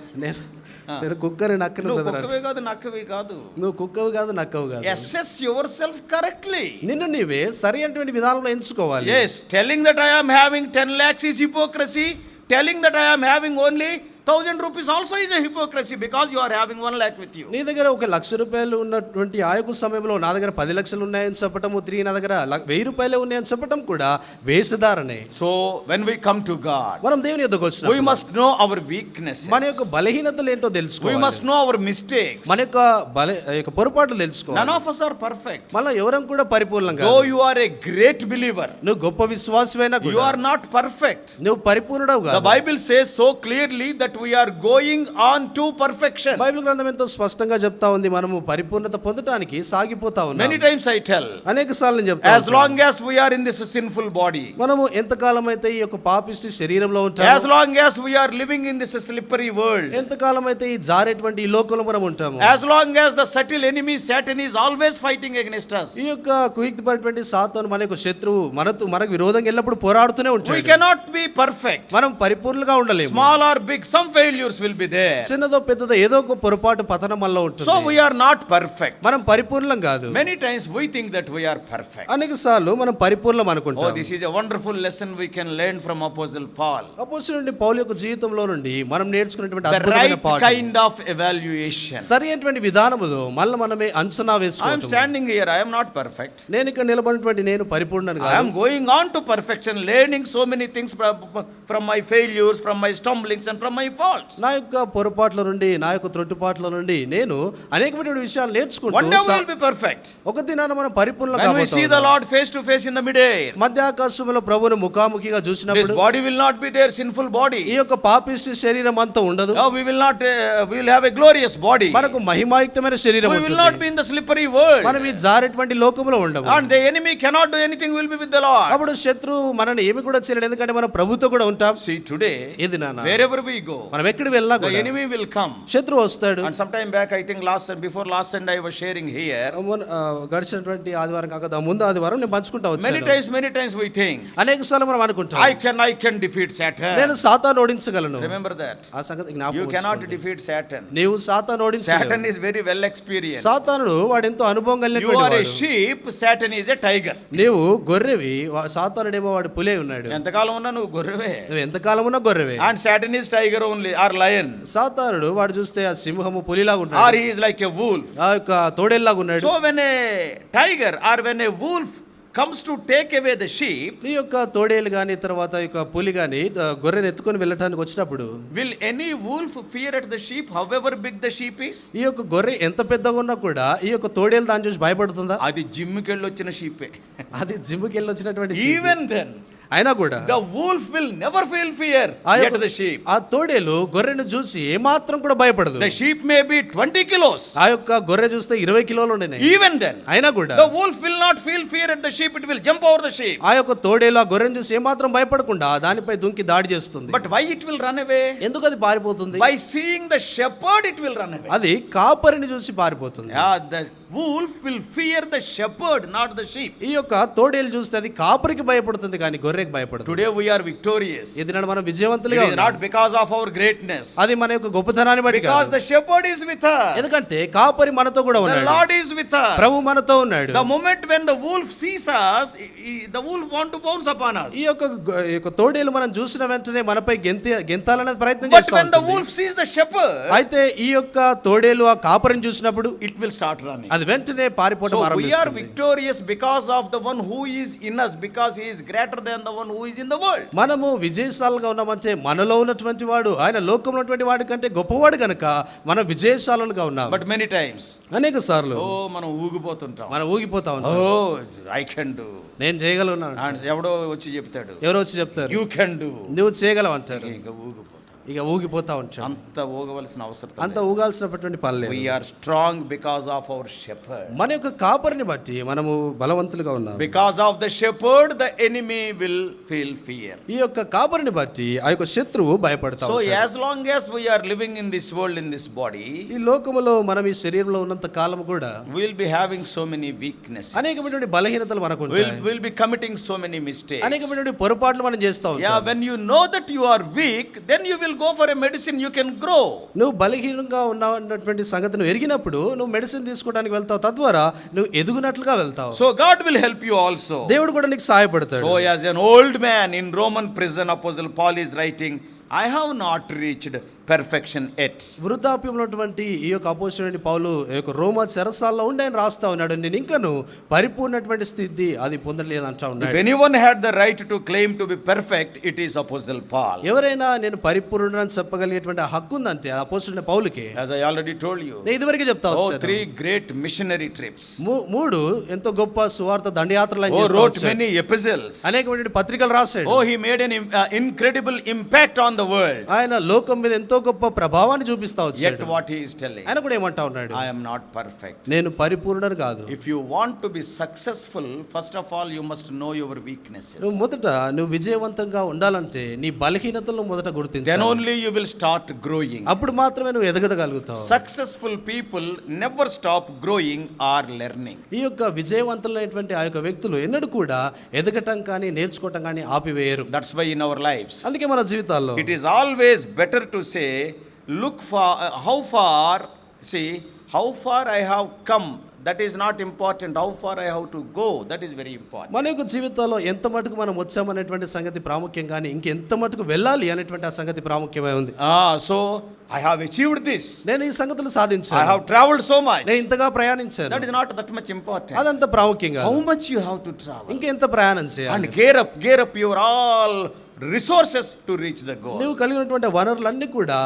నేను కుక్కని నక్కను నువ్వు బ్రదర్. కుక్కవే కాదు నక్కవి కాదు. నువ్వు కుక్కవు కాదు నక్కవు కాదు. Assess yourself correctly. నిన్ను నీవే సరి అయినటువంటి విధానంలో ఎంచుకోవాలి. Yes, telling that I am having 10 lakhs is hypocrisy. Telling that I am having only 1,000 rupees also is a hypocrisy because you are having 1 lakh with you. నీ దగ్గర 1,00,000 రూపాయలు ఉన్నటువంటి ఆ యొక్క సమయంలో నా దగ్గర 10 లక్షలు ఉన్నాయని చెప్పటము, తిరిగి నా దగ్గర 1,000 రూపాయలే ఉన్నాయని చెప్పటం కూడా వేషధారణే. So when we come to God, మనం దేవుని యొద్దకు we వచ్చినప్పుడు must know our weaknesses. మన యొక్క బలహీనతలు ఏంటో We తెలుసుకోవాలి. must know our mistakes. మన యొక్క పొరపాట్లు తెలుసుకోవాలి. None of us are perfect. మళ్ళీ ఎవరం కూడా పరిపూర్ణంగా. Though you are a great believer, నువ్వు గొప్ప విశ్వాసమైనా you కూడా are not perfect. నువ్వు పరిపూర్ణుడవు The కాదు. Bible says so clearly that we are going on to perfection. Bible గ్రంథం ఎంతో స్పష్టంగా చెప్తా ఉంది మనము పరిపూర్ణత పొందడానికి సాగిపోతా ఉన్నాం. Many times I tell, అనేక సార్లు నేను చెప్తా as long as we are in this sinful body, మనము ఎంతకాలం అయితే ఈ యొక్క పాపిష్టి శరీరంలో ఉంటాము, as long as we are living in this slippery world, ఎంతకాలం అయితే ఈ జారేటువంటి ఈ లోకంలో మనం ఉంటాము, as long as the subtle enemy Satan is always fighting against us, ఈ యొక్క కుయుక్తిపడినటువంటి సాతాను మన యొక్క శత్రువు మనకు విరోధంగా ఎల్లప్పుడు పోరాడుతూనే we ఉంటాడు. cannot be perfect. మనం పరిపూర్ణంగా ఉండలేము. Small or big, some failures will be there. చిన్నదో పెద్దదో ఏదో ఒక పొరపాటు పతనం వల్ల ఉంటుంది. So we are not perfect. మనం పరిపూర్ణం కాదు. Many times we think that we are perfect. అనేక సార్లు మనం పరిపూర్ణం Oh, అనుకుంటాం. this is a wonderful lesson we can learn from Apostle Paul. అపోస్తలుడైన పౌలు యొక్క జీవితంలో నుండి మనం నేర్చుకున్నటువంటి The అద్భుతమైన right పాఠం. kind of evaluation. సరైనటువంటి విధానములో మనమే అంచనా I am వేసుకోవడం. standing here, I am not perfect. నేను ఇక్కడ నిలబడినటువంటి నేను పరిపూర్ణను I కాదు. am going on to perfection, learning so many things from my failures, from my stumblings and from my faults. నా యొక్క పొరపాట్ల నుండి నా యొక్క త్రొట్టుపాట్ల నుండి నేను అనేకమైన విషయాలు One day we నేర్చుకుంటూ will be perfect. ఒక దినాన మనం పరిపూర్ణ When we see the Lord face to face in the midair, మధ్యాకాశంలో ప్రభువును ముఖాముఖిగా this చూసినప్పుడు body will not be there, sinful body. ఈ యొక్క పాపిష్టి శరీరం అంతా ఉండదు. No, we will not, we will have a glorious body. మనకు మహిమాయుక్తమైన శరీరం We will ఉంటుంది. not be in the slippery world. మనం ఈ జారేటువంటి లోకములో ఉండము. And the enemy cannot do anything, we will be with the Lord. అప్పుడు శత్రువు మనల్ని ఏమి కూడా చేయలేడు, ఎందుకంటే మనం ప్రభుతో కూడా ఉంటాం. See, today, ఏది నాన్న wherever we go, మనం ఎక్కడికి వెళ్ళినా the కూడా enemy will come. శత్రువు వస్తాడు. And sometime back, I think before last Sunday, I was sharing here. గడిచినటువంటి ఆదివారం కాక ముందు ఆదివారం నేను పంచుకుంటా Many వచ్చాను. times we think, అనేక సార్లు మనం అనుకుంటాం I can defeat Satan. నేను సాతాను ఓడించగలను. Remember that. ఆ సంగతి You జ్ఞాపకం cannot ఉంచుకోండి. defeat Satan. నీవు సాతాను Satan ఓడించగలవు. is very well experienced. సాతానుడు వాడు ఎంతో అనుభవం You కలిగినటువంటి are a వాడు. sheep, Satan is a tiger. నీవు గొర్రెవి, సాతానుడేమో వాడు పులే ఉన్నాడు. ఎంతకాలం ఉన్నా నువ్వు గొర్రెవే. నువ్వు ఎంతకాలం ఉన్నా గొర్రెవే. And Satan is tiger only, or lion. సాతానుడు వాడు చూస్తే ఆ సింహము పులిలాగా Or ఉన్నాడు, he is like a wolf. ఆ యొక్క తోడేల్లాగా ఉన్నాడు. So when a tiger or when a wolf comes to take away the sheep, ఈ యొక్క తోడేలు గాని తర్వాత ఈ యొక్క పులి గాని గొర్రెను ఎత్తుకొని వెళ్ళటానికి వచ్చినప్పుడు will any wolf fear at the sheep, however big the sheep is? ఈ యొక్క గొర్రె ఎంత పెద్దగా ఉన్నా కూడా ఈ యొక్క తోడేలు దాన్ని చూసి భయపడుతుందా? అది జిమ్కి వెళ్ళి వచ్చిన షీపే. అది జిమ్కి వెళ్ళి వచ్చినటువంటి sheep. Even then, అయినా కూడా the wolf will never feel fear at the sheep. ఆ తోడేలు గొర్రెను చూసి ఏమాత్రం కూడా భయపడదు. The sheep may be 20 kilos. ఆ యొక్క గొర్రె చూస్తే 20 కిలోలు ఉండేనే. Even then, అయినా కూడా the wolf will not feel fear at the sheep, it will jump over the sheep. ఆ యొక్క తోడేలు ఆ గొర్రెను చూసి ఏమాత్రం భయపడకుండా దానిపై దుంకి దాడి చేస్తుంది. But why it will run away? ఎందుకు అది పారిపోతుంది? By seeing the shepherd it will run away. అది కాపరిని చూసి పారిపోతుంది. Yeah, the wolf will fear the shepherd, not the sheep. ఈ యొక్క తోడేలు చూస్తే అది కాపరికి భయపడుతుంది కానీ గొర్రెకి భయపడదు. Today we are victorious. ఇది మనం It విజయవంతులుగా is ఉన్నాం. not because of our greatness, అది మన యొక్క గొప్పతనాన్ని బట్టి because కాదు. the shepherd is with us. ఎందుకంటే కాపరి మనతో కూడా The ఉన్నాడు. Lord is with us. ప్రభు మనతో ఉన్నాడు. The moment when the wolf sees us, the wolf want to pounce upon us. ఈ యొక్క తోడేలు మనం చూసిన వెంటనే మనపై గెంతాలనే ప్రయత్నం But చేస్తూ when the ఉంటుంది. wolf sees the shepherd, అయితే ఈ యొక్క తోడేలు ఆ కాపరిని చూసినప్పుడు it will start running. అది వెంటనే పారిపోవడం So we are ఆరంభిస్తుంది. victorious because of the one who is in us, because he is greater than the one who is in the world. మనము విజయశాలుగా ఉన్నామంటే మనలో ఉన్నటువంటి వాడు ఆయన లోకంలో ఉన్నటువంటి వాడి కంటే గొప్పవాడు గనుక మనం విజయశాలుగా ఉన్నాం. But many times, అనేక సార్లు మనం ఊగిపోతుంటాం. మనం ఊగిపోతా ఉంటాం. Oh, I can do. నేను చేయగలను. And ఎవడో వచ్చి చెప్తాడు, ఎవరో వచ్చి చెప్తారు you can do. నువ్వు చేయగలవు అంటారు. ఇంకా ఊగిపోతాం. ఇక ఊగిపోతా ఉంటాం. అంత ఊగవలసిన అవసరం అంత ఊగాల్సినటువంటి పని లేదు. We are strong because of our shepherd. మన యొక్క కాపరిని బట్టి మనము బలవంతులుగా ఉన్నాం. Because of the shepherd, the enemy will feel fear. ఈ యొక్క కాపరిని బట్టి ఆ యొక్క శత్రువు భయపడతా So ఉంటాడు. as long as we are living in this world, in this body, ఈ లోకములో మనం ఈ శరీరంలో ఉన్నంత కాలం కూడా we will be having so many weaknesses. అనేకమైనటువంటి బలహీనతలు మనకు We'll ఉంటాయి. be committing so many mistakes. అనేకమైనటువంటి పొరపాట్లు మనం చేస్తా Yeah, ఉంటాం. when you know that you are weak, then you will go for a medicine, you can grow. నువ్వు బలహీనంగా ఉన్నటువంటి సంగతిని ఎరిగినప్పుడు నువ్వు మెడిసిన్ తీసుకోవడానికి వెళ్తావు, తద్వారా నువ్వు ఎదుగునట్లుగా వెళ్తావు. So God will help you also. దేవుడు కూడా నీకు సహాయపడతాడు. So as an old man in Roman prison, Apostle Paul is writing, I have not reached perfection yet. వృద్ధాప్యంలో ఉన్నటువంటి ఈ యొక్క అపోస్తలుడైన పౌలు ఈ యొక్క రోమా చెరసాల్లో ఉండి ఆయన రాస్తా ఉన్నాడు, నేను ఇంకను పరిపూర్ణటువంటి స్థితి అది పొందలేదు అంటా If ఉన్నాడు. anyone had the right to claim to be perfect, it is Apostle Paul. ఎవరైనా నేను పరిపూర్ణని చెప్పగలిగేటువంటి హక్కు ఉందంటే అపోస్తలుడైన పౌలుకే. As I already told you, నేను ఇదివరకే చెప్తా వచ్చాను. 3 great missionary trips. మూడు ఎంతో గొప్ప సువార్త దండయాత్రలు ఆయన చేస్తా Wrote వచ్చాడు. many epistles. అనేకమైనటువంటి పత్రికలు రాశాడు. He made an incredible impact on the world. ఆయన లోకం మీద ఎంతో గొప్ప ప్రభావాన్ని చూపిస్తా Yet వచ్చాడు. what he is telling, ఆయన కూడా ఏమంటా ఉన్నాడు, I am not perfect. నేను పరిపూర్ణుడని కాదు. If you want to be successful, first of all you must know your weaknesses. నువ్వు మొదట నువ్వు విజయవంతంగా ఉండాలంటే నీ బలహీనతలను మొదట Then గుర్తించాలి. only you will start growing. అప్పుడు మాత్రమే నువ్వు ఎదగగలుగుతావు. Successful people never stop growing or learning. ఈ యొక్క విజయవంతులైనటువంటి ఆ యొక్క వ్యక్తులు ఎన్నడూ కూడా ఎదగటం కానీ నేర్చుకోవటం కానీ ఆపివేయరు. That's why in our lives, అందుకే మన జీవితాల్లో it is always better to say, look for how far, see, how far I have come. That is not important. How far I have to go, that is very important. మన యొక్క జీవితంలో ఎంత మటుకు మనం వచ్చామనేటువంటి సంగతి ప్రాముఖ్యం, కానీ ఇంకెంత మటుకు వెళ్ళాలి అనేటువంటి ఆ సంగతి ప్రాముఖ్యమై ఉంది. So I have achieved this. నేను ఈ సంగతులు I సాధించాను, have traveled so much. నేను ఇంతగా ప్రయాణించాను. That is not that much important. అదంత ప్రాముఖ్యంగా How much you have to travel. ఇంకెంత ప్రయాణం చేయాలి. And gear up your all resources to reach the goal. నువ్వు కలిగినటువంటి వనరులన్నీ కూడా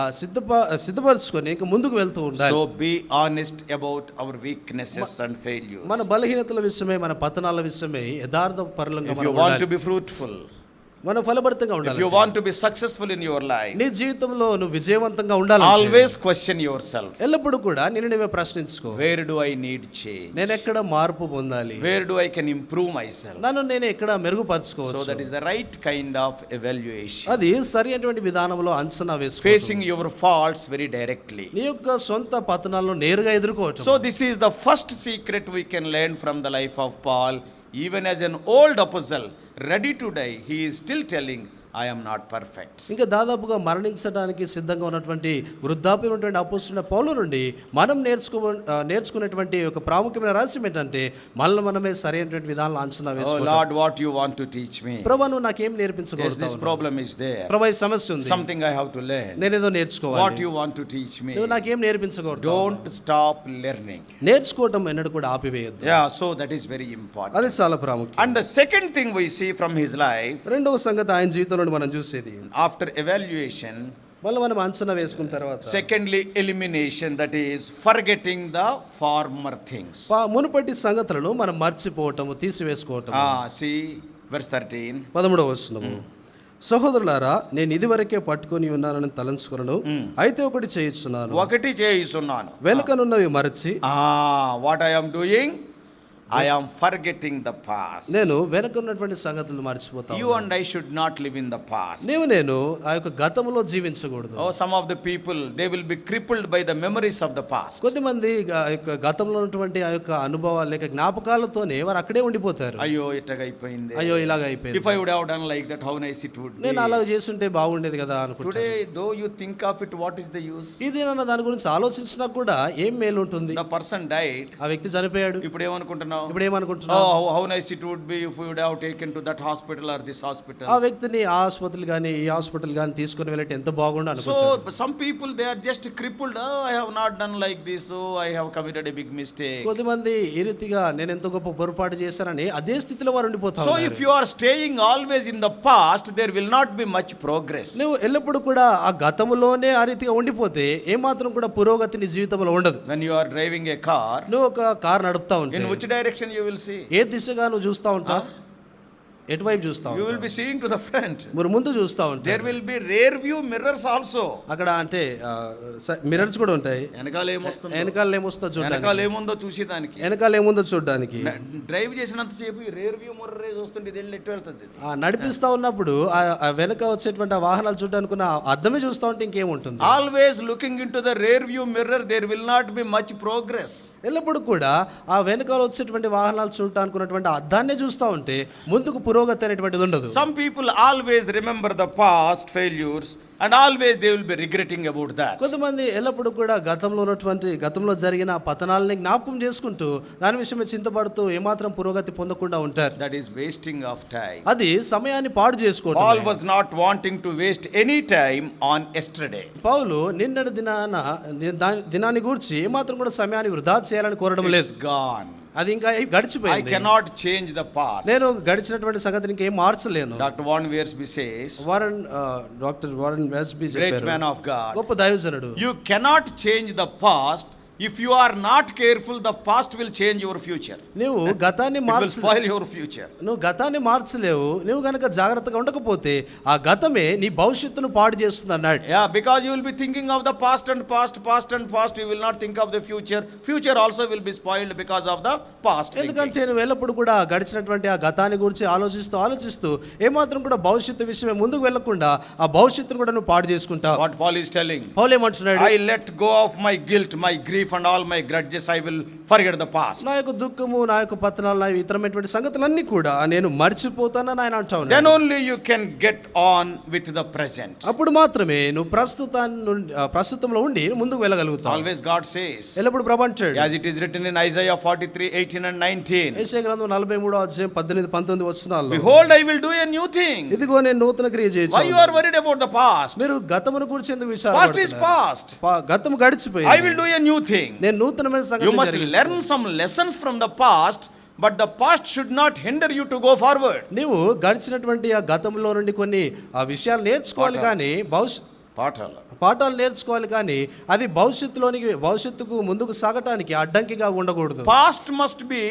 సిద్ధపరచుకొని ఇంకా ముందుకు వెళ్తూ ఉండాలి. So be honest about our weaknesses and failures. మన బలహీనతల విషయమే, మన పతనాల విషయమే యథార్థ పరులంగా If మనం you want ఉండాలి. to be fruitful, మనం ఫలభరితంగా if ఉండాలి. you want to be successful in your life, నీ జీవితంలో నువ్వు విజయవంతంగా ఉండాలి. always question yourself. ఎల్లప్పుడూ కూడా నిన్ను నువ్వే ప్రశ్నించుకో. Where do I need change? నేను ఎక్కడ మార్పు పొందాలి, Where do I can improve myself? నన్ను నేను ఎక్కడ So మెరుగుపరచుకోవచ్చు. that is the right kind of evaluation. అది సరి అయినటువంటి విధానంలో అంచనా వేసుకో. Facing your faults very directly. నీ యొక్క సొంత పతనాలను నేరుగా ఎదుర్కోవచ్చు. So this is the first secret we can learn from the life of Paul. Even as an old apostle, ready to die, he is still telling, I am not perfect. ఇంకా దాదాపుగా మరణించడానికి సిద్ధంగా ఉన్నటువంటి వృద్ధాప్యమైనటువంటి అపోస్తులైన పౌలు నుండి మనం నేర్చుకునేటువంటి ఒక ప్రాముఖ్యమైన రహస్యం ఏంటంటే మనమే సరైనటువంటి విధానాలు అంచనా Oh వేసుకోవాలి. Lord, what you want to teach me? ప్రభువా నువ్వు నాకేం Yes, నేర్పించగలుగుతావు? this problem is there. ప్రభువా ఈ సమస్య ఉంది, Something I have to learn. నేనేదో What నేర్చుకోవాలి. you want to teach me? నువ్వు నాకేం నేర్పించగలుగుతావు? Don't stop learning. నేర్చుకోవటం ఎన్నడూ కూడా ఆపివేయద్దు. Yeah, so that is very important. అది చాలా ప్రాముఖ్యం. And the second thing we see from his life, రెండవ సంగతి ఆయన జీవితంలో మనం చూసేది, after evaluation, మళ్ళీ మనం అంచనా వేసుకున్న తర్వాత secondly, elimination, that is forgetting the former things. మునుపటి సంగతులను మనం మర్చిపోవటము, తీసివేసుకోవటం. See verse 13. 13వ వచనము, సహోదరులారా నేను ఇదివరకే పట్టుకొని ఉన్నానని తలంచుకున్నాను, అయితే ఒకటి చేయుచున్నాను, ఒకటి చేయుచున్నాను, వెనుకనున్నవి మరచి what I am doing, I am forgetting the past. నేను వెనుకన్నటువంటి సంగతులు మర్చిపోతాను. You and I should not live in the past. నేను ఆ యొక్క గతంలో జీవించకూడదు. Oh, some of the people, they will be crippled by the memories of the past. కొద్దిమంది ఆ యొక్క గతంలో ఉన్నటువంటి ఆ యొక్క అనుభవాలు లేక జ్ఞాపకాలతోనే వారు అక్కడే ఉండిపోతారు. అయ్యో ఇట్టగా అయిపోయింది, అయ్యో ఇలాగ అయిపోయింది, if I would have done like that, how nice it would be. నేను అలా చేస్తుంటే బాగుండేది కదా అనుకుంటాను. Today, though you think of it, what is the use? ఇది నన్ను దాని గురించి ఆలోచించినా కూడా ఏం మేలు ఉంటుంది? The person died. ఆ వ్యక్తి చనిపోయాడు, ఇప్పుడు ఏమనుకుంటున్నావు? ఇప్పుడు ఏమనుకుంటున్నావు? Oh, how nice it would be if we would have taken to that hospital or this hospital. ఆ వ్యక్తిని ఆ హాస్పిటల్ గానీ ఈ హాస్పిటల్ గానీ తీసుకుని వెళ్ళి ఎంత బాగుండు అనుకుంటారు. So some people, they are just crippled. Oh, I have not done like this. Oh, I have committed a big mistake. కొద్దిమంది ఈ రీతిగా నేను ఎంతో గొప్ప పొరపాటు చేశానని అదే స్థితిలో వారు ఉండిపోతారు. So if you are staying always in the past, there will not be much progress. నువ్వు ఎల్లప్పుడు కూడా ఆ గతములోనే ఆ రీతిగా ఉండిపోతే ఏమాత్రం కూడా పురోగతి నీ జీవితంలో ఉండదు. When you are driving a car, నువ్వు ఒక కార్ నడుపుతా ఉంటే in which direction you will see? ఏ దిశగా నువ్వు చూస్తా ఉంటావు? ఎటువైపు చూస్తావు? You will be seeing to the front. మీరు ముందు చూస్తా ఉంటారు. There will be rear view mirrors also. అక్కడ అంటే మిర్రర్స్ కూడా ఉంటాయి. వెనకాల ఏమొస్తుందో, వెనకాల ఏమొస్తుందో చూడడానికి, వెనకాల ఏముందో చూసేదానికి, వెనకాల ఏముందో చూడడానికి. డ్రైవ్ చేసినంత సేపు రేర్ వ్యూ మిర్రర్ చూస్తుంటే ఇది ఎట్టు వెళ్తుంది? నడిపిస్తా ఉన్నప్పుడు ఆ వెనక వచ్చేటువంటి ఆ వాహనాలు చూడడానికి అద్దమే చూస్తా ఉంటే ఇంకేముంటుంది? Always looking into the rear view mirror, there will not be much progress. ఎల్లప్పుడు కూడా ఆ వెనకాల వచ్చేటువంటి వాహనాలు చూడటానికి ఉన్నటువంటి అద్దాన్నే చూస్తూ ఉంటే ముందుకు పురోగతి అనేటువంటిది ఉండదు. Some people always remember the past failures and always they will be regretting about that. కొంతమంది ఎల్లప్పుడు కూడా గతంలో జరిగిన పతనాలని జ్ఞాపకం చేసుకుంటూ దాని విషయమే చింతపడుతూ ఏమాత్రం పురోగతి పొందకుండా ఉంటారు. That is wasting of time. అది సమయాన్ని పాడు చేసుకోవడం. Paul was not wanting to waste any time on yesterday. పౌలు నిన్నటి దినాన్ని గూర్చి ఏమాత్రం కూడా సమయాన్ని వృధా చేయాలని కోరడం లేదు. It's gone. అది ఇంకా గడిచిపోయింది. I cannot change the past. నేను గడిచినటువంటి సంగతిని ఇంకేం మార్చలేను. Dr. Warren Wiersbe says, doctor Warren Wiersbe great man of God, గొప్ప దైవజనుడు, you cannot change the past. If you are not careful, the past will change your future. నువ్వు గతాన్ని It will spoil your future. నువ్వు గతాన్ని మార్చలేవు. నువ్వు గనక జాగ్రత్తగా ఉండకపోతే ఆ గతమే నీ భవిష్యత్తును పాడు చేస్తుంది అన్నాడు. Yeah, because you will be thinking of the past and past. You will not think of the future. Future also will be spoiled because of the past. ఎందుకంటే నువ్వు ఎల్లప్పుడు కూడా గడిచినటువంటి ఆ గతాన్ని గురించి ఆలోచిస్తూ ఏమాత్రం కూడా భవిష్యత్తు విషయమే ముందుకు వెళ్లకుండా ఆ భవిష్యత్తును కూడా నువ్వు పాడు చేసుకుంటావు. What Paul is telling, పౌలు ఏమంటున్నాడు? I let go of my guilt, my grief and all my grudges I will forget the past. నా యొక్క దుఃఖము, నా యొక్క పతనాలు, నా ఇతరమైనటువంటి సంగతులన్నీ కూడా నేను మర్చిపోతానని ఆయన అంటా ఉన్నాడు. Then only you can get on with the present. అప్పుడు మాత్రమే నువ్వు ప్రస్తుతంలో ఉండి ముందుకు వెళ్ళగలుగుతావు. Always God says, ఎల్లప్పుడు ప్రభు అంటాడు, as it is written in Isaiah 43:18 and 19, యెషయా గ్రంథం 43:18-19 వచనాల్లో, behold, I will do a new thing. ఇదిగో నేను నూతన క్రియ Why చేయుచున్నాను. you are worried about the past? మీరు గతమును గురించి ఎందుకు Past is విచారపడుతున్నారు? past. గతము గడిచిపోయింది. I will do a new thing. నేను నూతనమైన You సంగతి must learn some lessons from the past, but the past should not hinder you to go forward. నీవు గడిచినటువంటి ఆ గతంలో నుండి కొన్ని ఆ విషయాలు నేర్చుకోవాలి, కానీ పాఠాలు నేర్చుకోవాలి, కానీ అది భవిష్యత్తుకు ముందుకు సాగటానికి అడ్డంకిగా ఉండకూడదు. Past must be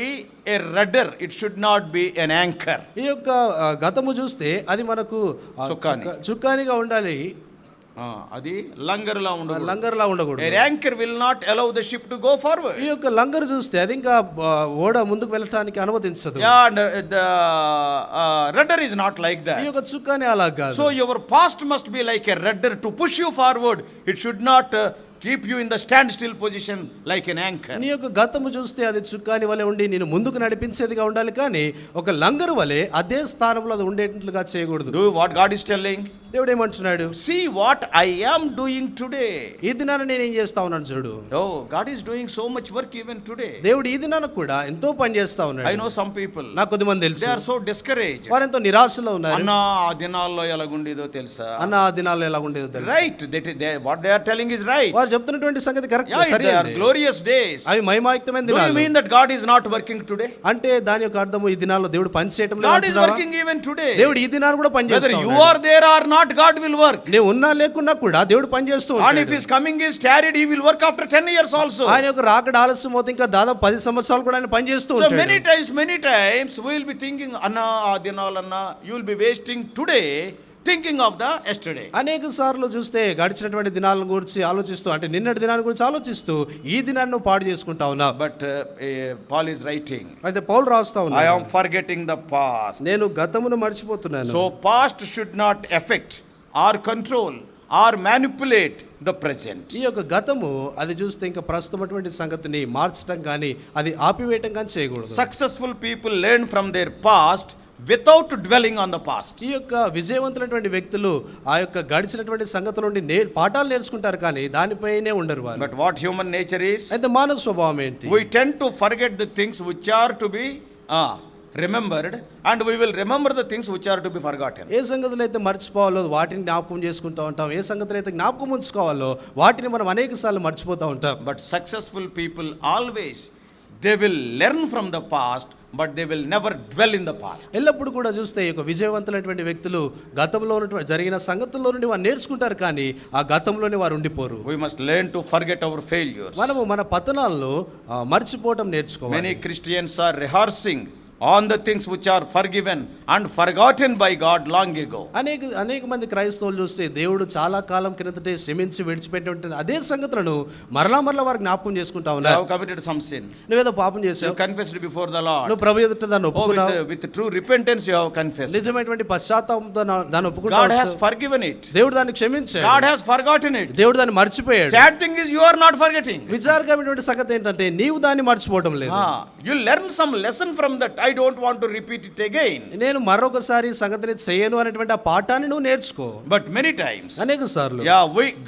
a rudder, it should not be an anchor. ఈ యొక్క గతము చూస్తే అది మనకు చుక్కానిగా ఉండాలి, అది లంగర్లా ఉండకూడదు. An anchor will not allow the ship to go forward. ఈ యొక్క లంగర్ చూస్తే అది ఇంకా ఓడ ముందుకు వెళ్ళటానికి అనుమతించదు. And the rudder is not like that. ఈ యొక్క చుక్కాని అలా కాదు. So your past must be like a rudder to push you forward. It should not keep you in the standstill position like an anchor. నీ యొక్క గతము చూస్తే అది చుక్కాని వలె ఉండి నేను ముందుకు నడిపించేదిగా ఉండాలి, కానీ ఒక లంగరు వలె అదే స్థానంలో అది ఉండేటట్లుగా చేయకూడదు. Do what God is telling. దేవుడు ఏమంటున్నాడు? See what I am doing today. ఈ దినాన నేను ఏం చేస్తా ఉన్నాను చూడు. Oh, God is doing so much work even today. దేవుడు ఈ దినాన కూడా ఎంతో పని చేస్తా ఉన్నాడు. I know some people. నాకు కొద్దిమంది తెలుసు. They are so discouraged. వారు ఎంతో నిరాశలో ఉన్నారు. అన్నా ఆ దినాల్లో ఎలాగుండేదో తెలుసా? అన్న ఆ దినాల్లో ఎలాగుండేదో తెలుసా? Right. What they are telling is right. వారు చెప్తున్నటువంటి సంగతి కరెక్ట్, సరే. They are glorious days. అవి మహిమాయుక్తమైన Do you దినాలు. mean that God is not working today? అంటే దాని యొక్క అర్థము ఈ దినాల్లో దేవుడు పని చేయటం లేదు God is అంటున్నావా? working even today. దేవుడు ఈ దినాన్ని కూడా పని Whether చేస్తా you ఉన్నాడు. are there or not, God will work. నీవు ఉన్నా లేకున్నా కూడా దేవుడు పని చేస్తూ And if ఉంటాడు. his coming is tarried, he will work after 10 years also. ఆయన యొక్క రాకడ ఆలస్యం అవుతే ఇంకా దాదాపు 10 సంవత్సరాలు కూడా ఆయన పని చేస్తూ So ఉంటాడు. many times we will be thinking, Anna, Adinalanna, you will be wasting today thinking of the yesterday. అనేక సార్లు చూస్తే గడిచినటువంటి దినాల గురించి ఆలోచిస్తూ, అంటే నిన్నటి దినాల గురించి ఆలోచిస్తూ ఈ దినాన్ని నువ్వు పాడు చేసుకుంటా ఉన్నావు. But Paul is writing, అయితే పౌలు రాస్తా I ఉన్నాడు, am forgetting the past. నేను గతమును మర్చిపోతున్నాను. So past should not affect or control or manipulate the present. ఈ యొక్క గతము అది చూస్తే ఇంకా ప్రస్తుతమైనటువంటి సంగతిని మార్చడం కానీ అది ఆపివేయటం కానీ చేయకూడదు. Successful people learn from their past without dwelling on the past. ఈ యొక్క విజయవంతులైనటువంటి వ్యక్తులు ఆ యొక్క గడిచినటువంటి సంగతుల నుండి పాఠాలు నేర్చుకుంటారు, కానీ దానిపైనే ఉండరు వారు. But what human nature is? అయితే మానవ స్వభావం ఏంటి? We tend to forget the things which are to be remembered, and we will remember the things which are to be forgotten. ఏ సంగతులు అయితే మర్చిపోవాలో వాటిని జ్ఞాపకం చేసుకుంటూ ఉంటాం, ఏ సంగతులు అయితే జ్ఞాపకం ఉంచుకోవాలో వాటిని మనం అనేక సార్లు మర్చిపోతూ ఉంటాం. But successful people always, they will learn from the past, but they will never dwell in the past. ఎల్లప్పుడు కూడా చూస్తే ఈ యొక్క విజయవంతులైనటువంటి వ్యక్తులు గతంలో ఉన్నటువంటి జరిగిన సంగతుల్లో నుండి వారు నేర్చుకుంటారు, కానీ ఆ గతంలోనే వారు ఉండిపోరు. We must learn to forget our failures. మనము మన పతనాల్లో మర్చిపోవటం నేర్చుకోవాలి. Many Christians are rehearsing on the things which are forgiven and forgotten by God long ago. అనేక మంది క్రైస్తవులు చూస్తే దేవుడు చాలా కాలం కిందటే క్షమించి విడిచిపెట్టిన అదే సంగతులను మరలా వారు జ్ఞాపకం చేసుకుంటా You ఉన్నారు. have committed some sin. నువ్వేదో పాపం You చేసావు, confessed before the Lord. నువ్వు ప్రభు ఎదుట దాన్ని ఒప్పుకున్నావు, With true repentance you have confessed. నిజమైనటువంటి పశ్చాత్తాపంతో దాన్ని God ఒప్పుకున్నావు, has forgiven it. దేవుడు దాన్ని క్షమించాడు, God has forgotten it. దేవుడు దాన్ని మర్చిపోయాడు. Sad thing is you are not forgetting. విచారకరమైనటువంటి సంగతి ఏంటంటే నీవు దాన్ని మర్చిపోవడం లేదు. You learn some lesson from that. I don't want to repeat it again. నేను మరొకసారి సంగతిని చేయను అనేటువంటి ఆ పాఠాన్ని నువ్వు నేర్చుకో. But many times, అనేక సార్లు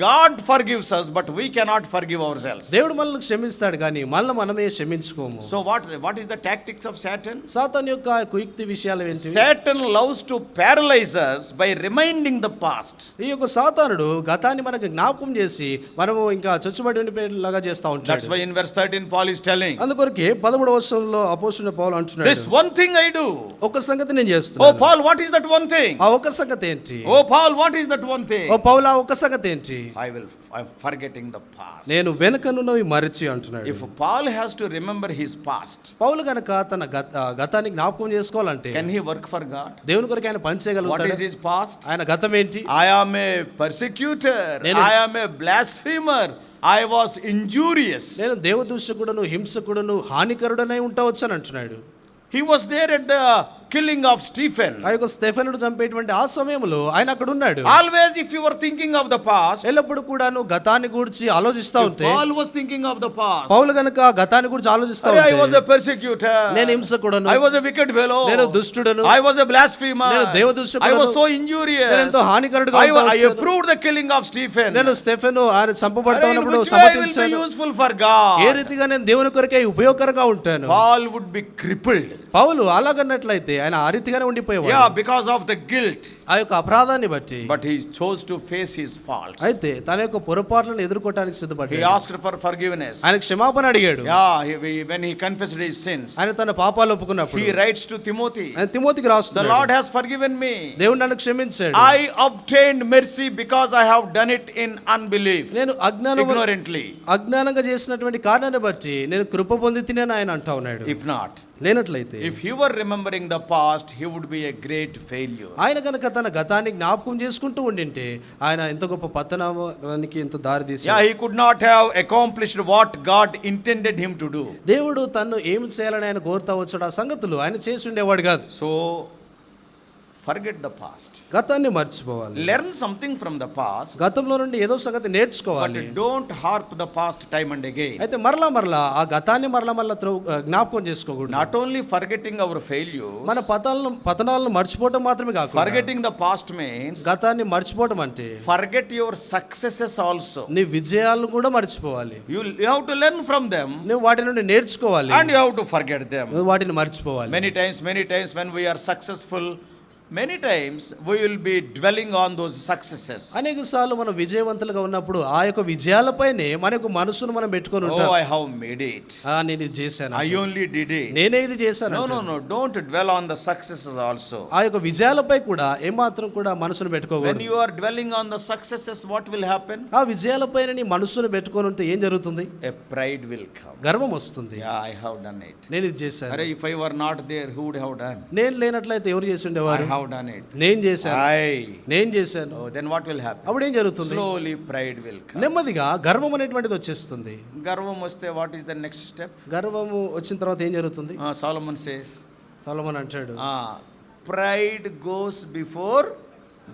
God forgives us, but we cannot forgive ourselves. దేవుడు మనల్ని క్షమిస్తాడు, కానీ మనమే క్షమించుకోము. So what is the tactics of Satan? సాతాను యొక్క కుయుక్తి విషయాలు ఏంటి? Satan loves to paralyze us by reminding the past. ఈ యొక్క సాతానుడు గతాన్ని మనకు జ్ఞాపకం చేసి మనము ఇంకా చచ్చుబడి ఉండిపోయేలాగా చేస్తా That's ఉంటాడు. why in verse 13 Paul is telling, అందుకొరకే 13వ వచనంలో అపోస్తలుడైన పౌలు అంటున్నాడు, this one thing I do. ఒక సంగతి నేను Oh చేస్తున్నాను. Paul, what is that one thing? ఆ ఒక సంగతి ఏంటి? Oh Paul, what is that one thing? ఓ పౌలా ఒక సంగతి ఏంటి? I'm forgetting the past. నేను వెనకనున్నవి మరిచి అంటున్నాడు. If Paul has to remember his past, పౌలు గనక తన గతాన్ని జ్ఞాపకం చేసుకోవాలంటే can he work for God? దేవుని కొరకు ఆయన పని What చేయగలుగుతాడు. is his past? ఆయన గతం ఏంటి? I am a persecutor. నేను- I am a blasphemer. I was injurious. నేను దేవదూషకుడును, హింసకుడును, హానికరుడనై ఉంటావచ్చు అని అంటున్నాడు. He was there at the killing of Stephen. ఆ యొక్క స్టెఫెనును చంపేటువంటి ఆ సమయంలో ఆయన అక్కడ ఉన్నాడు. Always if you were thinking of the past, ఎల్లప్పుడు కూడా నువ్వు గతాన్ని గురించి ఆలోచిస్తా if ఉంటే, Paul was thinking of the past, పౌలు గనుక గతాన్ని గురించి ఆలోచిస్తా I was ఉంటే, a persecutor, నేను హింసకుడను, I was a wicked fellow, నేను దుష్టుడను, I was a blasphemer, నేను I దేవదూషకుడను, was so నేను injurious, ఎంతో హానికరుడుగా I ఉంటాను. approved the killing of Stephen. నేను స్టెఫెను ఆయన చంపబడతా In ఉన్నప్పుడు which way I will be సమ్మతించాను. useful for God. ఏ రీతిగా నేను దేవుని కొరకే ఉపయోగకరంగా ఉంటాను. Paul would be crippled. పౌలు అలాగన్నట్లయితే ఆయన ఆ రీతిగానే ఉండిపోయేవాడు. Yeah, because of the guilt. ఆ యొక్క అపరాధాన్ని బట్టి. But he chose to face his faults. అయితే తన యొక్క పొరపాట్లను ఎదుర్కోవడానికి He సిద్ధపడ్డాడు. asked for forgiveness. ఆయన క్షమాపణ అడిగాడు. Yeah, when he confessed his sins, ఆయన తన పాపాలు ఒప్పుకున్నప్పుడు he writes to Timothy, ఆయన తిమోతికి the రాస్తున్నాడు, Lord has forgiven me. దేవుడు నన్ను క్షమించాడు. I obtained mercy because I have done it in unbelief, నేను ignorantly. అజ్ఞానంగా చేసినటువంటి కారణాన్ని బట్టి నేను కృప పొంది తినని ఆయన అంటా ఉన్నాడు. If not, లేనట్లయితే if he were remembering the past, he would be a great failure. ఆయన కనుక తన గతాన్ని జ్ఞాపకం చేసుకుంటూ ఉండింటే ఆయన ఎంత గొప్ప పతనానికి ఎంతో దారి తీసి, Yeah, he could not have accomplished what God intended him to do. దేవుడు తన్ను ఏం చేయాలని ఆయన కోరుతా వచ్చాడు ఆ సంగతులు ఆయన చేసి ఉండేవాడు కాదు. So forget the past. గతాన్ని మర్చిపోవాలి. Learn something from the past, గతంలో నుండి ఏదో సంగతి but నేర్చుకోవాలి. don't harp the past time and again. అయితే మరలా ఆ గతాన్ని మరలా జ్ఞాపకం చేసుకోకూడదు. Not only forgetting our failure, మన పతనాలను మర్చిపోవటం మాత్రమే కాకుండా forgetting the past means గతాన్ని మర్చిపోవటం అంటే forget your successes also. నీ విజయాలను కూడా మర్చిపోవాలి. You have to learn from them నువ్వు వాటి నుండి నేర్చుకోవాలి. and you have to forget them. నువ్వు వాటిని మర్చిపోవాలి. Many times when we are successful, many times we will be dwelling on those successes. అనేక సార్లు మనం విజయవంతులుగా ఉన్నప్పుడు ఆ యొక్క విజయాలపైనే మన యొక్క మనసును మనం పెట్టుకొని Oh, ఉంటాం. I have made it. నేను ఇది చేశాను, I only did it. నేనే ఇది చేశాను. No, don't dwell on the successes also. ఆ యొక్క విజయాలపై కూడా ఏమాత్రం కూడా మనసును When పెట్టుకోకూడదు. you are dwelling on the successes, what will happen? ఆ విజయాలపైన నీ మనసును పెట్టుకొని ఉంటే ఏం జరుగుతుంది? A pride will come. గర్వం వస్తుంది. Yeah, I have done it. నేను ఇది చేశాను. Arey, if I were not there, who would have done? నేను లేనట్లయితే ఎవరు చేసి I ఉండేవారు? have done it. నేను చేశాను. I. నేను చేశాను. Oh, then what will happen? అప్పుడు ఏం జరుగుతుంది? Slowly pride will come. నెమ్మదిగా గర్వం అనేటువంటిది వచ్చేస్తుంది. Garvam vaste, what is the next step? గర్వము వచ్చిన తర్వాత ఏం జరుగుతుంది? Solomon says, సొలొమోను అంటాడు, pride goes before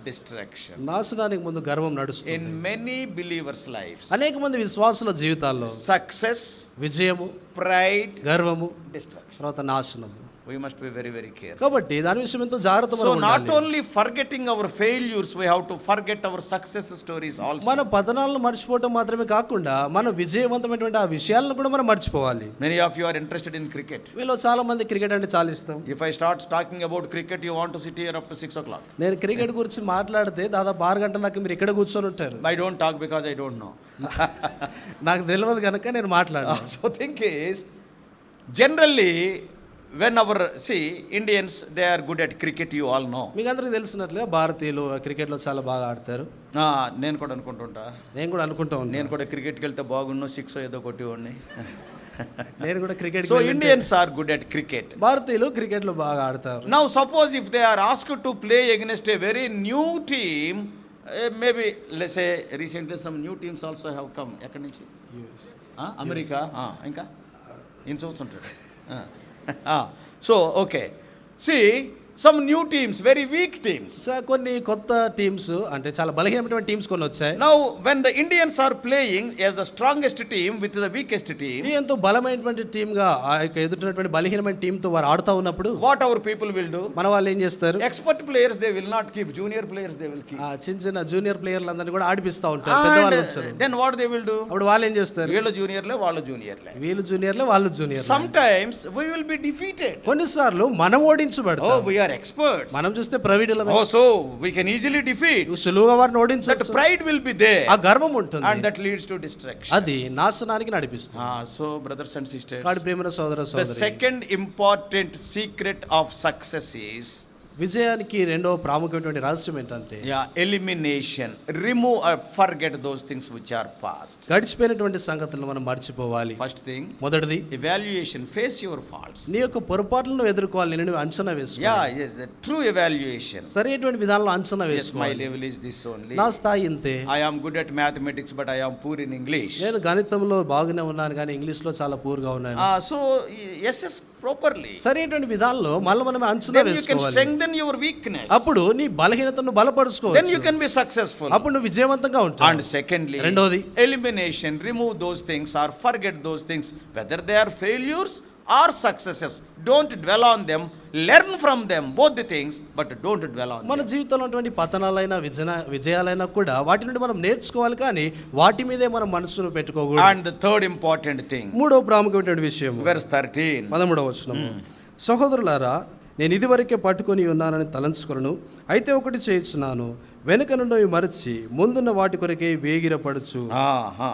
destruction. నాశనానికి ముందు గర్వం నడుస్తుంది. In many believers' lives, అనేక మంది విశ్వాసుల జీవితాల్లో success, విజయము, pride, గర్వము, destruction. తర్వాత నాశనము. We must be very, very careful. కాబట్టి దాని విషయం ఎంతో జాగ్రత్తగా So not ఉండాలి. only forgetting our failures, we have to forget our success stories also. మన పతనాలను మర్చిపోవటం మాత్రమే కాకుండా మన విజయవంతమైనటువంటి ఆ విషయాలను కూడా మనం మర్చిపోవాలి. Many of you are interested in cricket. వీళ్ళు చాలా మంది క్రికెట్ అంటే చాలా ఇష్టం. If I start talking about cricket, you want to sit here up to 6 o'clock. నేను క్రికెట్ గురించి మాట్లాడితే దాదాపు 6 గంటల దాకా మీరు ఇక్కడ కూర్చొని ఉంటారు. I don't talk because I don't know. నాకు తెలియదు కనుక నేను మాట్లాడను. So thing is, generally, when Indians, they are good at cricket, you all know. మీకు అందరికీ తెలిసినట్లుగా భారతీయులు క్రికెట్లో చాలా బాగా ఆడతారు. నేను కూడా అనుకుంటుంటా, నేను కూడా అనుకుంటా ఉన్నాను. నేను కూడా క్రికెట్కి వెళ్తే బాగున్నా 6 ఏదో కొట్టేవాడిని. నేను కూడా cricket. So Indians are good at cricket. భారతీయులు క్రికెట్లో బాగా ఆడతారు. Now suppose if they are asked to play against a very new team, maybe let's say recently some new teams also have come. ఎక్కడి నుంచి? అమెరికా, ఇంకా ఏం చూస్తుంటాడు. So okay, see some new teams, very weak teams. కొన్ని కొత్త teams అంటే చాలా బలహీనమైన టీమ్స్ కొన్ని వచ్చాయి. Now when the Indians are playing as the strongest team with the weakest team, ఈ ఎంతో బలమైనటువంటి టీమ్ గా ఆ యొక్క ఎదుటినటువంటి బలహీనమైన టీమ్ తో వారు ఆడుతా ఉన్నప్పుడు what our people will do? మన వాళ్ళు ఏం చేస్తారు? Expert players they will not keep, junior players they will keep. చిన్న జూనియర్ ప్లేయర్లు అందరినీ కూడా ఆడిపిస్తా ఉంటారు పెద్దవాళ్ళు వచ్చారు. Then what they will do? అప్పుడు వాళ్ళు ఏం చేస్తారు? వీళ్ళు జూనియర్లే వాళ్ళు జూనియర్లే. వీళ్ళు జూనియర్లే వాళ్ళు junior. Sometimes we will be defeated. కొన్నిసార్లు మనం ఓడించబడతాం. Oh, we are experts. మనం చూస్తే ప్రవీణులమే. Oh, so we can easily defeat. సులువుగా వారిని That ఓడించవచ్చు. pride will be there. ఆ గర్వం ఉంటుంది. And that leads to destruction. అది నాశనానికి నడిపిస్తుంది. So brothers and sisters, కాడి ప్రేమన సోదర the సోదరి, second important secret of success is విజయానికి రెండవ ప్రాముఖ్యమైనటువంటి రహస్యం ఏంటంటే elimination. Remove or forget those things which are past. గడిచిపోయినటువంటి సంగతులను మనం మర్చిపోవాలి. First thing, మొదటిది evaluation. Face your faults. నీ యొక్క పొరపాట్లను ఎదుర్కోవాలి. నేను అంచనా వేసుకోవాలి. Yes, the true evaluation. సరైనటువంటి విధానంలో అంచనా Yes, my వేసుకోవాలి. level is this only. నా స్థాయి ఇంతే. I am good at mathematics, but I am poor in English. నేను గణితంలో బాగానే ఉన్నాను కానీ ఇంగ్లీష్లో చాలా పూర్గా ఉన్నాను. So SS properly. సరైనటువంటి విధానంలో మళ్ళీ మనం అంచనా Then you can వేసుకోవాలి. strengthen your weakness. అప్పుడు నీ బలహీనతను Then బలపరుచుకోవచ్చు. you can be successful. అప్పుడు నువ్వు విజయవంతంగా ఉంటావు. And secondly, రెండోది, elimination, remove those things or forget those things, whether they are failures or successes. Don't dwell on them, learn from them, both the things, but don't dwell on మన them. జీవితంలో ఉన్నటువంటి పతనాలైన విజయాలైనా కూడా వాటి నుండి మనం నేర్చుకోవాలి, కానీ వాటి మీదే మనం మనసును పెట్టుకోకూడదు. And the third important thing, మూడో ప్రాముఖ్యమైన విషయం verse 13. 13వ వచనం, సహోదరులారా నేను ఇదివరకే పట్టుకొని ఉన్నానని తలంచుకొను, అయితే ఒకటి చేయుచున్నాను, వెనుక నుండి మరచి ముందున్న వాటి కొరకే వేగిరపడుచు Aha.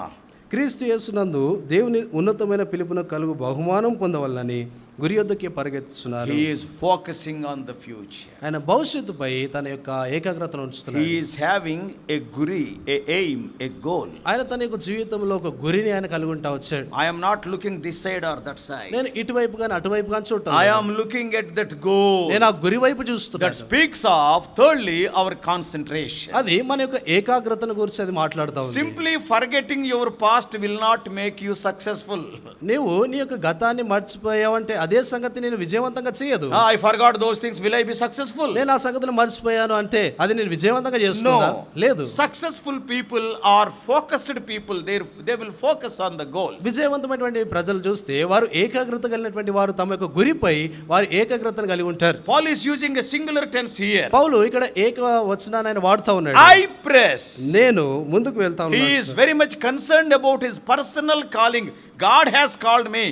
క్రీస్తు యేసునందు దేవుని ఉన్నతమైన పిలుపున కలుగు బహుమానం పొందవలనని గురి యొద్దకే పరిగెత్తుచున్నారు. He is focusing on the future. ఆయన భవిష్యత్తుపై తన యొక్క ఏకాగ్రతను ఉంచుతున్నాడు. He is having a guri, a aim, a goal. ఆయన తన యొక్క జీవితంలో ఒక గురిని ఆయన కలిగి ఉంటా వచ్చాడు. I am not looking this side or that side. నేను ఇటువైపు కానీ అటువైపు కానీ I చూడటం, am looking at that goal. నేను ఆ గురి వైపు That చూస్తున్నాను. speaks of, thirdly, our concentration. అది మన యొక్క ఏకాగ్రతను గురించి అది మాట్లాడుతా ఉంది. Simply forgetting your past will not make you successful. నీవు నీ యొక్క గతాన్ని మర్చిపోయావంటే అదే సంగతి నేను విజయవంతంగా చేయదు. I forgot those things, will I be successful? నేను ఆ సంగతిని మర్చిపోయాను అంటే అది నేను విజయవంతంగా చేస్తుందా? లేదు. Successful people are focused people. They will focus on the goal. విజయవంతమైనటువంటి ప్రజలు చూస్తే వారు ఏకాగ్రత కలిగినటువంటి వారు తమ యొక్క గురిపై వారు ఏకాగ్రతను కలిగి ఉంటారు. Paul is using a singular tense here. పౌలు ఇక్కడ ఏక వచనాన్ని ఆయన వాడుతా ఉన్నాడు. I press. నేను ముందుకు వెళ్తా He ఉన్నాను. is very much concerned about his personal calling. God has called me.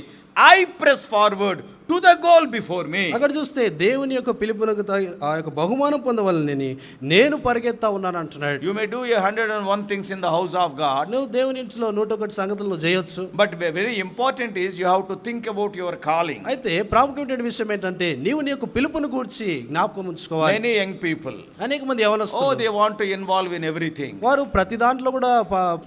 I press forward to the goal before me. అక్కడ చూస్తే దేవుని యొక్క పిలుపునకు ఆ యొక్క బహుమానం పొందవాలని నేను పరిగెత్తా ఉన్నాను అంటున్నాడు. You may do 101 things in the house of God. నువ్వు దేవుని ఇంట్లో 101 సంగతులు నువ్వు చేయొచ్చు. But very important is you have to think about your calling. అయితే ప్రాముఖ్యమైన విషయం ఏంటంటే నీవు నీ యొక్క పిలుపును గూర్చి జ్ఞాపకం ఉంచుకోవాలి. Many young people, అనేక మంది యవనస్తులు they want to involve in everything. వారు ప్రతి దాంట్లో కూడా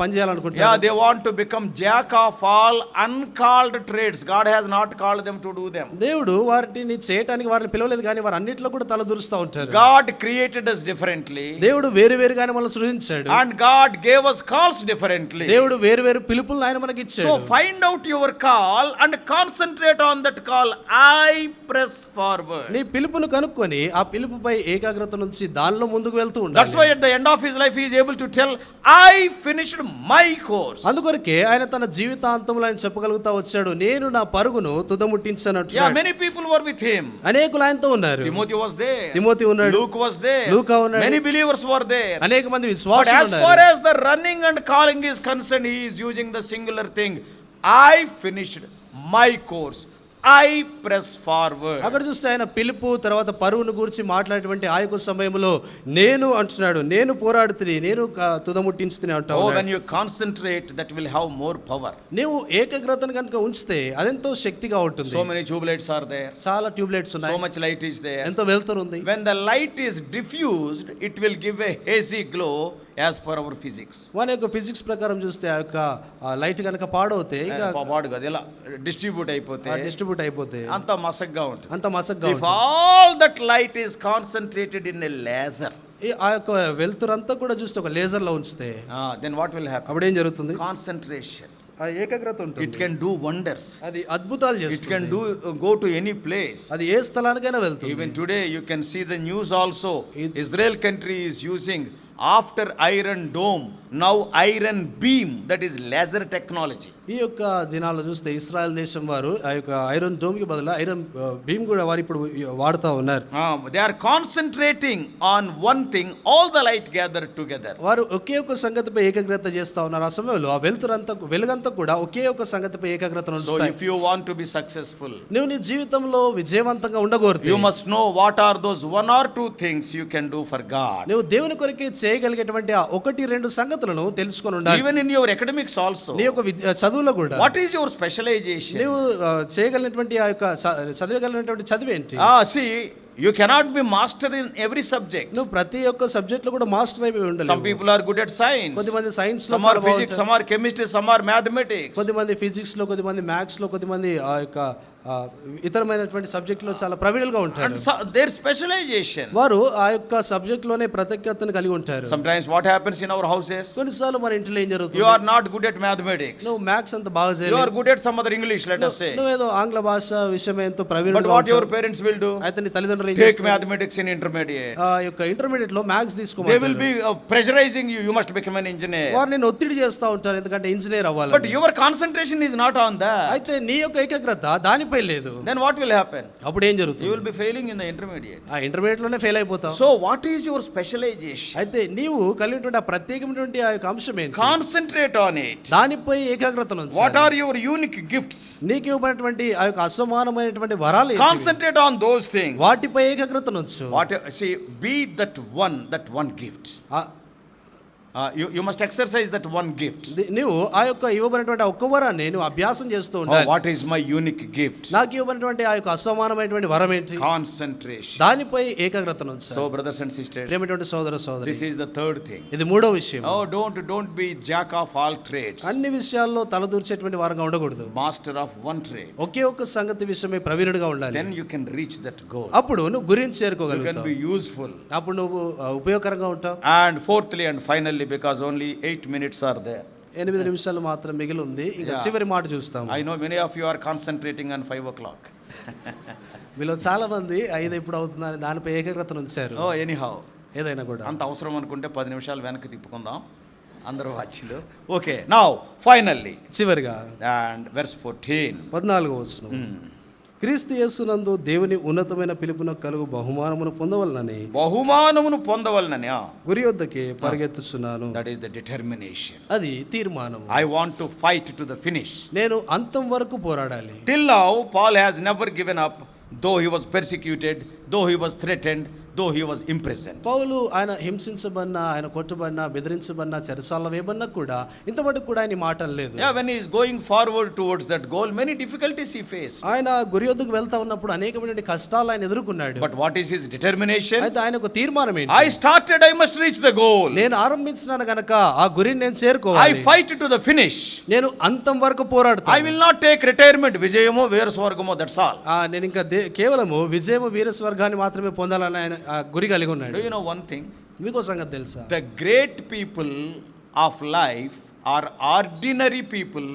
పని చేయాలనుకుంటారు. They want to become jack of all uncalled trades. God has not called them to do them. దేవుడు వారిని చేయటానికి వారిని పిలవలేదు, కానీ వారు అన్నిట్లో కూడా తలదూరుస్తూ ఉంటారు. God created us differently. దేవుడు వేరుగానే మనల్ని సృజించాడు. And God gave us calls differently. దేవుడు వేరు పిలుపులను ఆయన మనకి ఇచ్చాడు. So find out your call and concentrate on that call. I press forward. నీ పిలుపును కనుక్కొని ఆ పిలుపుపై ఏకాగ్రత నుంచి దానిలో ముందుకు వెళ్తూ ఉండాలి. That's why at the end of his life he is able to tell, I finished my course. అందుకొరకే ఆయన తన జీవితాంతంలో ఆయన చెప్పగలుగుతా వచ్చాడు, నేను నా పరుగును తుదముట్టించాను. Many people were with him. అనేకులు ఆయనతో ఉన్నారు. Timothy was there. తిమోతి ఉన్నాడు. Luke was there. లూకా ఉన్నాడు. Many believers were there. అనేక మంది But విశ్వాసులు as far ఉన్నారు. as the running and calling is concerned, he is using the singular thing. I finished my course. I press forward. అక్కడ చూస్తే ఆయన పిలుపు తర్వాత పరువును గురించి మాట్లాడేటువంటి ఆ యొక్క సమయంలో నేను అంటున్నాడు, నేను పోరాడుతుని, నేను తుదముట్టించుతుని అంటావు. When you concentrate, that will have more power. నీవు ఏకాగ్రతను కనుక ఉంచితే అదెంతో శక్తిగా ఉంటుంది. So many tube lights are there. చాలా ట్యూబ్ లైట్స్ ఉన్నాయి. So much light is there. ఎంతో వెలుతురు ఉంది. When the light is diffused, it will give a hazy glow as per our physics. మన యొక్క ఫిజిక్స్ ప్రకారం చూస్తే ఆ యొక్క లైట్ కనుక పాడవుతే ఇంకా పాడు కదా, ఇలా డిస్ట్రిబ్యూట్ అయిపోతే అంత మసగ్గా ఉంటుంది. అంత మసగ్గా If all that light is concentrated in a laser, ఆ యొక్క వెలుతురు అంతా కూడా చూస్తే ఒక లేజర్ లో ఉంచితే then what will happen? అప్పుడు ఏం జరుగుతుంది? Concentration. ఆ ఏకాగ్రత ఉంటుంది. It can do wonders. అది అద్భుతాలు It చేస్తుంది. can go to any place. అది ఏ స్థలానికైనా వెళ్తుంది. Even today you can see the news also. Israel country is using, after Iron Dome, now Iron Beam, that is laser technology. ఈ యొక్క దినాల్లో చూస్తే Israel దేశం వారు ఆ యొక్క ఐరన్ డోమ్ కి బదులు ఐరన్ బీమ్ కూడా వారు ఇప్పుడు వాడుతూ ఉన్నారు. They are concentrating on one thing, all the light gathered together. వారు ఒకే ఒక సంగతిపై ఏకాగ్రత చేస్తా ఉన్నారు. ఆ సమయంలో ఆ వెలుగంతా కూడా ఒకే ఒక సంగతిపై ఏకాగ్రతను So ఉంచుతాయి. if you want to be successful, నువ్వు నీ జీవితంలో విజయవంతంగా ఉండగోరుతే you must know what are those one or two things you can do for God. నువ్వు దేవుని కొరకు చేయగలిగేటువంటి ఆ 1-2 సంగతులను తెలుసుకొని ఉండాలి. Even in your academics also. నీ యొక్క చదువులో కూడా What is your specialization? నువ్వు చేయగలిగినటువంటి ఆ యొక్క చదవగలిగినటువంటి చదువు ఏంటి? See, you cannot be master in every subject. నువ్వు ప్రతి ఒక్క సబ్జెక్ట్ లో కూడా మాస్టర్ అయిపోయి ఉండాలి. Some people are good at science. కొద్దిమంది సైన్స్ లో, some are physics, some are chemistry, some are mathematics. కొద్దిమంది ఫిజిక్స్ లో, కొద్దిమంది మ్యాథ్స్ లో, కొద్దిమంది ఆ యొక్క ఇతరమైనటువంటి సబ్జెక్టులో చాలా ప్రవీణులుగా ఉంటారు. And their specialization. వారు ఆ యొక్క సబ్జెక్టులోనే ప్రత్యేకతను కలిగి ఉంటారు. Sometimes what happens in our houses? కొన్నిసార్లు మన ఇంట్లో ఏం జరుగుతుంది? You are not good at mathematics. నువ్వు మ్యాథ్స్ అంత బాగా You చేయలేవు. are good at some other English, let us say. నువ్వేదో ఆంగ్ల భాష విషయమే ఎంతో But ప్రవీణుడుగా what your ఉంటావు. parents will do? అయితే నీ తల్లిదండ్రులు ఏం Take చేస్తారు? mathematics in intermediate. ఆ యొక్క ఇంటర్మీడియట్ లో maths They will తీసుకోమంటారు. be pressurizing you. You must become an engineer. వారు నేను ఒత్తిడి చేస్తా ఉంటారు ఎందుకంటే ఇంజనీర్ But అవ్వాలి. your concentration is not on that. అయితే నీ యొక్క ఏకాగ్రత దానిపై లేదు. Then what will happen? అప్పుడు ఏం You జరుగుతుంది? will be failing in the intermediate. ఆ ఇంటర్మీడియట్ లోనే ఫెయిల్ అయిపోతావు. So what is your specialization? అయితే నీవు కలిగినటువంటి ఆ ప్రత్యేకమైనటువంటి ఆ యొక్క అంశం ఏంటి? Concentrate on it. దానిపై ఏకాగ్రతను ఉంచాలి. What are your unique gifts? నీకు ఇవ్వబడినటువంటి ఆ యొక్క అసమానమైనటువంటి వరాలు ఏంటివి? Concentrate on those things. వాటిపై ఏకాగ్రతను ఉంచు. What see, be that one gift. You must exercise that one gift. నీవు ఆ యొక్క ఇవ్వబడినటువంటి ఆ ఒక్క వరాన్ని నువ్వు అభ్యాసం చేస్తూ ఉండాలి. What is my unique gift? నాకు ఇవ్వబడినటువంటి ఆ యొక్క అసమానమైనటువంటి వరం ఏంటి? Concentration. దానిపై ఏకాగ్రతను ఉంచాలి. So brothers and sisters, ప్రియమైనటువంటి సోదర సోదరి, this is the third thing. ఇది మూడో విషయం. Oh, don't be jack of all trades. అన్ని విషయాల్లో తలదూర్చేటువంటి వారంగా ఉండకూడదు. Master of one trade. ఒకే ఒక్క సంగతి విషయమే ప్రవీణుడిగా ఉండాలి. Then you can reach that goal. అప్పుడు నువ్వు గురించి You can చేరుకోగలుగుతావు. be useful. అప్పుడు నువ్వు ఉపయోగకరంగా ఉంటావు. And fourthly and finally, because only 8 minutes are there. 8 నిమిషాలు మాత్రం మిగిలి ఉంది. ఇంకా చివరి మాట చూస్తాం. I know many of you are concentrating on 5 o'clock. మీలో చాలా మంది 5 ఎప్పుడు అవుతుందని దానిపై ఏకాగ్రతను ఉంచారు. Oh, anyhow. ఏదైనా కూడా అంత అవసరం అనుకుంటే 10 నిమిషాలు వెనక్కి తిప్పుకుందాం అందరూ వాచ్లు. ఓకే, నౌ ఫైనల్లీ చివరిగా అండ్ వెర్స్ 14. 14వ వచనం. క్రీస్తు యేసునందు దేవుని ఉన్నతమైన పిలుపునకు కలుగు బహుమానమును పొందవలనని గురి యొద్దకే పరిగెత్తుచున్నాను. That is the determination. అది తీర్మానం. I want to fight to the finish. నేను అంతం వరకు పోరాడాలి. Till now Paul has never given up, though he was persecuted, though he was threatened, though he was imprisoned. పౌలు ఆయన హింసించబడినా, ఆయన కొట్టబడినా, బెదిరించబడినా, చెరసాలలో వేయబడినా కూడా ఇంతవరకు కూడా ఆయన మాట లేదు. Yeah, when he is going forward towards that goal, many difficulties he faced. ఆయన గురి యొద్దకు వెళ్తా ఉన్నప్పుడు అనేకమైన కష్టాలు ఆయన ఎదుర్కొన్నాడు. But what is his determination? అయితే ఆయన ఒక తీర్మానం ఏంటి? I started, I must reach the goal. నేను ఆరంభించినాను గనక ఆ గురిని నేను చేరుకోవాలి. I fight to the finish. నేను అంతం వరకు పోరాడుతాను. I will not take retirement. విజయమో Veera స్వర్గమో, that's all. నేను ఇంకా కేవలము విజయము వీర స్వర్గాన్ని మాత్రమే పొందాలని ఆయన గురి కలిగి ఉన్నాడు. Do you know one thing? మీకు సంగతి తెలుసా? The great people of life are ordinary people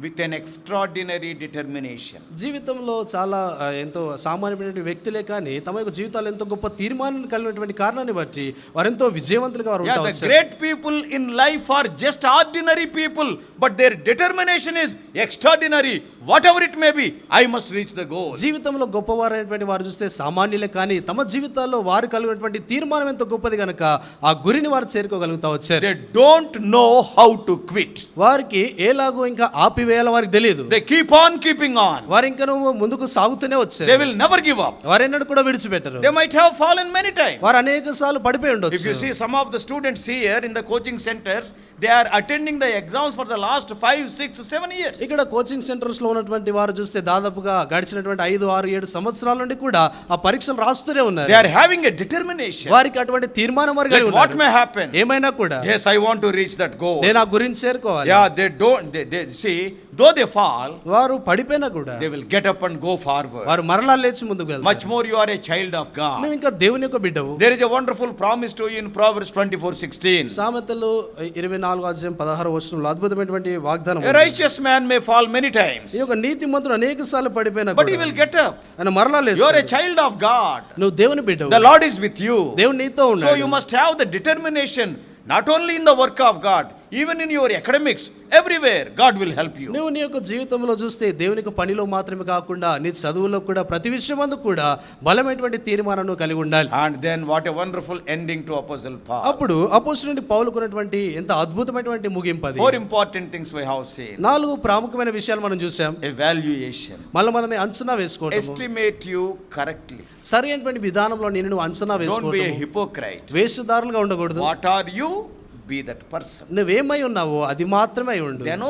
with an extraordinary determination. జీవితంలో చాలా ఎంతో సామాన్యమైన వ్యక్తులే కానీ తమ యొక్క జీవితాలు ఎంతో గొప్ప తీర్మానాన్ని కలిగినటువంటి కారణాన్ని బట్టి వారు ఎంతో విజయవంతులుగా వారు ఉంటారు. The great people in life are just ordinary people, but their determination is extraordinary. Whatever it may be, I must reach the goal. జీవితంలో గొప్పవారైనటువంటి వారు చూస్తే సామాన్యులే కానీ తమ జీవితాల్లో వారు కలిగినటువంటి తీర్మానం ఎంతో గొప్పది కనుక ఆ గురిని వారు చేరుకోగలుగుతా వచ్చారు. They don't know how to quit. వారికి ఎలాగో ఇంకా ఆపివేయాలో వారికి తెలియదు. They keep on keeping on. వారు ఇంకా ముందుకు సాగుతూనే వచ్చారు. They will never give up. వారు ఎన్నడూ కూడా విడిచిపెట్టరు. They might have fallen many times. వారు అనేకసార్లు పడిపోయి ఉండొచ్చు. If you see some of the students here in the coaching centers, they are attending the exams for the last 5, 6, 7 years. ఇక్కడ coaching centres లో ఉన్నటువంటి వారు చూస్తే దాదాపుగా గడిచినటువంటి 5, 6, 7 సంవత్సరాల నుండి కూడా ఆ పరీక్షలు రాస్తూనే ఉన్నారు. They are having a determination. వారికి అటువంటి తీర్మానం వారు కలిగి ఉన్నారు. What may happen? ఏమైనా కూడా Yes, I want to reach that goal. నేను ఆ గురించి చేరుకోవాలి. Yeah, they see, though they fall, వారు పడిపోయినా కూడా they will get up and go forward. వారు మరలా లేచి ముందుకు వెళ్తారు. Much more you are a child of God. నువ్వు ఇంకా దేవుని యొక్క బిడ్డవు. There is a wonderful promise to you in Proverbs 24:16. సామెతలు 24:16 వచనంలో అద్భుతమైనటువంటి వాగ్దానం. A righteous man may fall many times, ఈ యొక్క నీతిమంతుడు అనేకసార్లు పడిపోయినా but he కూడా will get up. ఆయన మరలా You are లేస్తాడు. a child of God. నువ్వు దేవుని బిడ్డవు. The Lord is with you. దేవుడు నీతో So ఉన్నాడు. you must have the determination, not only in the work of God, even in your academics, everywhere God will help you. నువ్వు నీ యొక్క జీవితంలో చూస్తే దేవునికి పనిలో మాత్రమే కాకుండా నీ చదువులో కూడా ప్రతి విషయమందు కూడా బలమైనటువంటి తీర్మానాన్ని కలిగి ఉండాలి. And then what a wonderful ending to Apostle Paul. అప్పుడు అపోస్తలుడైన పౌలుకున్నటువంటి ఎంత అద్భుతమైనటువంటి ముగింపు అది. 4 important things we have seen. 4 ప్రాముఖ్యమైన విషయాలు మనం చూసాం. Evaluation. మళ్ళీ మనమే అంచనా వేసుకోవడం. Estimate you correctly. సరైనటువంటి విధానంలో నేను అంచనా Don't be a వేసుకోవడం. hypocrite. వేషధారులుగా ఉండకూడదు. What are you be that person. నువ్వేమై ఉన్నావో అది మాత్రమే ఉండు. Then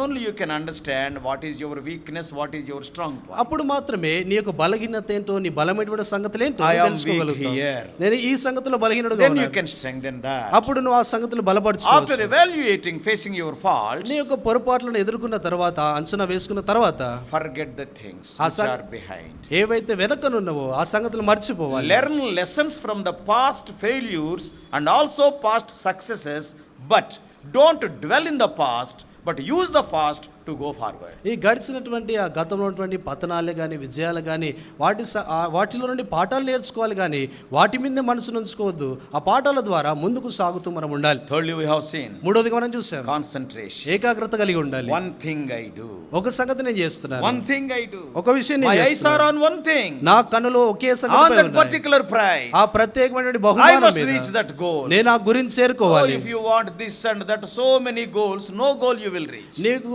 only you can understand what is your weakness, what is your strong point. అప్పుడు మాత్రమే నీ యొక్క బలహీనత ఏంటో, నీ బలమైనటువంటి సంగతులు ఏంటో I am తెలుసుకోగలుగుతావు. weak here. నేను ఈ సంగతిలో బలహీనుడుగా Then you ఉన్నాను. can strengthen that. అప్పుడు నువ్వు ఆ సంగతులు After బలపరచుకోవచ్చు. evaluating, facing your faults, నీ యొక్క పొరపాట్లను ఎదుర్కొన్న తర్వాత, అంచనా వేసుకున్న తర్వాత, forget the things ఆ which సం- are behind. ఏవైతే వెనకనున్నావో ఆ సంగతులు మర్చిపోవాలి. Learn lessons from the past failures and also past successes, but don't dwell in the past, but use the past to go forward. ఈ గడిచినటువంటి ఆ గతంలో ఉన్నటువంటి పతనాలే కానీ విజయాలు కానీ వాటిలో నుండి పాఠాలు నేర్చుకోవాలి కానీ వాటి మీదే మనసును ఉంచుకోవద్దు. ఆ పాఠాల ద్వారా ముందుకు సాగుతూ మనం ఉండాలి. Thirdly, we have seen మూడోదిగా మనం చూసాం concentration. ఏకాగ్రత కలిగి ఉండాలి. One thing I do. ఒక సంగతి నేను చేస్తున్నాను. One thing I do. ఒక విషయం My నేను eyes are చేస్తున్నాను. on one thing. నా కన్నులో ఒకే On సంగతిపై that ఉన్నాయి. particular prize. ఆ ప్రత్యేకమైనటువంటి I బహుమానం must reach మీద that goal. నేను ఆ గురించి Oh, చేరుకోవాలి. if you want this and that, so many goals, no goal you will reach. నీకు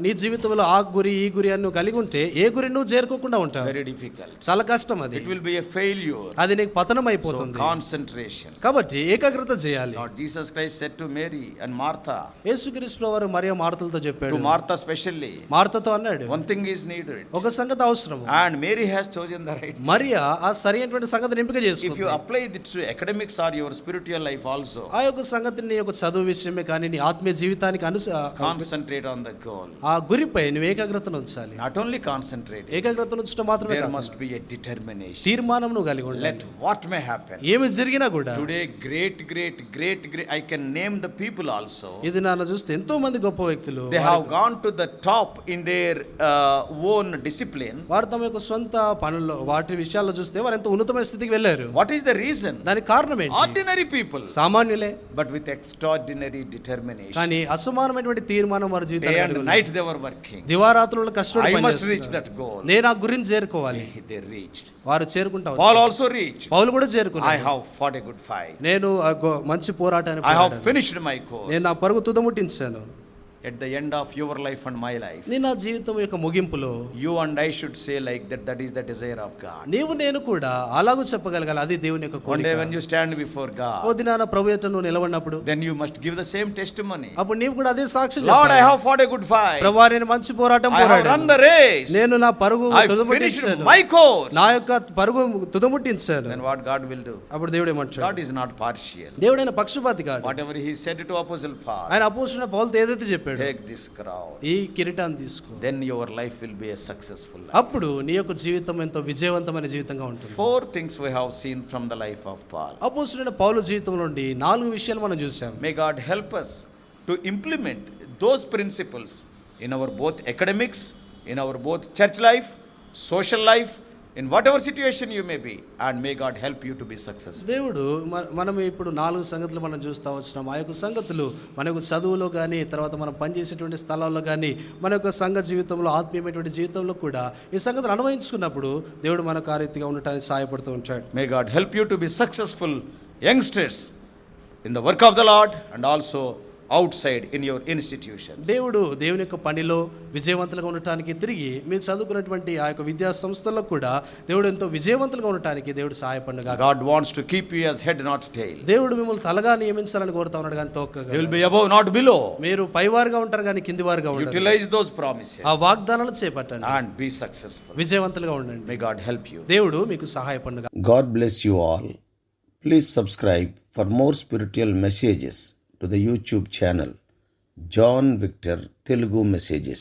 నీ జీవితంలో ఆ గురి ఈ గురి అని నువ్వు కలిగి ఉంటే ఏ గురి నువ్వు చేరుకోకుండా ఉంటావు. Very difficult. చాలా కష్టం అది. It will be a failure. అది నీకు పతనం So అయిపోతుంది. concentration. కాబట్టి ఏకాగ్రత చేయాలి. Lord Jesus Christ said to Mary and Martha, యేసుక్రీస్తు వారు మరియ మార్తలతో చెప్పాడు. to Martha specially, మార్తతో అన్నాడు, one thing is needed. ఒక సంగతి అవసరం. And Mary has chosen the right thing. మరియ ఆ సరైనటువంటి సంగతిని ఎంపిక If you చేసుకుంది. apply it to academics or your spiritual life also, ఆ యొక్క సంగతిని నీ యొక్క చదువు విషయమే కానీ నీ ఆత్మీయ జీవితానికి concentrate on the goal. ఆ గురిపై నువ్వు ఏకాగ్రతను ఉంచాలి. Not only concentrate, ఏకాగ్రతను ఉంచడం మాత్రమే there కాదు, must be a determination. తీర్మానం నువ్వు కలిగి Let ఉండాలి. what may happen. ఏమి జరిగినా కూడా Today, great, I can name the people also. ఇది నాన్న చూస్తే ఎంతో మంది గొప్ప వ్యక్తులు They have gone to the top in their own discipline. వారు తమ యొక్క సొంత పనుల్లో వాటి విషయాల్లో చూస్తే వారు ఎంతో ఉన్నతమైన స్థితికి వెళ్ళారు. What is the reason? దానికి కారణం ఏంటి? Ordinary people, సామాన్యులే, but with extraordinary determination. కానీ అసమానమైనటువంటి తీర్మానం వారి Day జీవితాల్లో and కలిగి night they were working. దివారాత్రులు కష్టపడి I must reach పనిచేస్తున్నారు. that goal. నేను ఆ గురించి చేరుకోవాలి. They reached. వారు చేరుకుంటారు. Paul also reached. పౌలు కూడా I చేరుకున్నాడు. have fought a good fight. నేను మంచి పోరాటాన్ని I have పోరాడాను. finished my course. నేను నా పరుగు తుదముట్టించాను. At the end of your life and my life, నేను నా జీవితం యొక్క ముగింపులో you and I should say like that, that is the desire of God. నీవు నేను కూడా అలాగూ చెప్పగలగాలి, అది దేవుని యొక్క One day కోరిక. when you stand before oh God, దినాన ప్రభు ఎదుట నువ్వు నిలబడినప్పుడు then you must give the same testimony. అప్పుడు నీవు కూడా అదే సాక్ష్యం Lord, చెప్పాలి. I have fought a good fight. ప్రభువా, నేను మంచి పోరాటం I have run పోరాడాను. the race. నేను నా పరుగు I finished తుదముట్టించాను. my course. నా యొక్క పరుగు తుదముట్టించాను. Then what God will do? అప్పుడు దేవుడు ఏమంటాడు? God is not partial. దేవుడైన పక్షపాతి కాడు. Whatever he said to Apostle Paul, ఆయన అపోస్తులైన పౌలుతో ఏదైతే చెప్పాడు, take this crown. ఈ కిరీటాన్ని తీసుకో, Then your life will be a successful life. అప్పుడు నీ యొక్క జీవితం ఎంతో విజయవంతమైన జీవితంగా ఉంటుంది. 4 things we have seen from the life of Paul. అపోస్తులైన పౌలు జీవితం నుండి 4 విషయాలు మనం చూసాం. May God help us to implement those principles in our both academics, in our both church life, social life, in whatever situation you may be, and may God help you to be successful. దేవుడు మనం ఇప్పుడు 4 సంగతులు మనం చూస్తూ వచ్చినాం. ఆ యొక్క సంగతులు మన యొక్క చదువులో కానీ, తర్వాత మనం పనిచేసేటువంటి స్థలాల్లో కానీ, మన యొక్క సంఘ జీవితంలో, ఆత్మీయమైనటువంటి జీవితంలో కూడా ఈ సంగతులు అన్వయించుకున్నప్పుడు దేవుడు మనకు ఆ రీతిగా ఉండటానికి సహాయపడుతూ ఉంటాడు. May God help you to be successful youngsters in the work of the Lord and also outside in your institutions. దేవుని యొక్క పనిలో విజయవంతులుగా ఉండటానికి, తిరిగి మీరు చదువుకున్నటువంటి ఆ యొక్క విద్యా సంస్థల్లో కూడా దేవుడు ఎంతో విజయవంతులుగా ఉండటానికి దేవుడు సహాయపడుగా. God wants to keep you as head not tail. దేవుడు మిమ్మల్ని తలగా నియమించాలని కోరుతా ఉన్నాడు కానీ తోకగా. You will be above not below. మీరు పైవారుగా ఉంటారు కానీ కిందివారుగా ఉండరు. Utilize those promises ఆ వాగ్దానాలు చేపట్టండి, and be successful. విజయవంతులుగా ఉండండి. May God help you. దేవుడు మీకు సహాయపడుగా. God bless you all. Please subscribe for more spiritual messages to the YouTube channel John Victor Telugu Messages.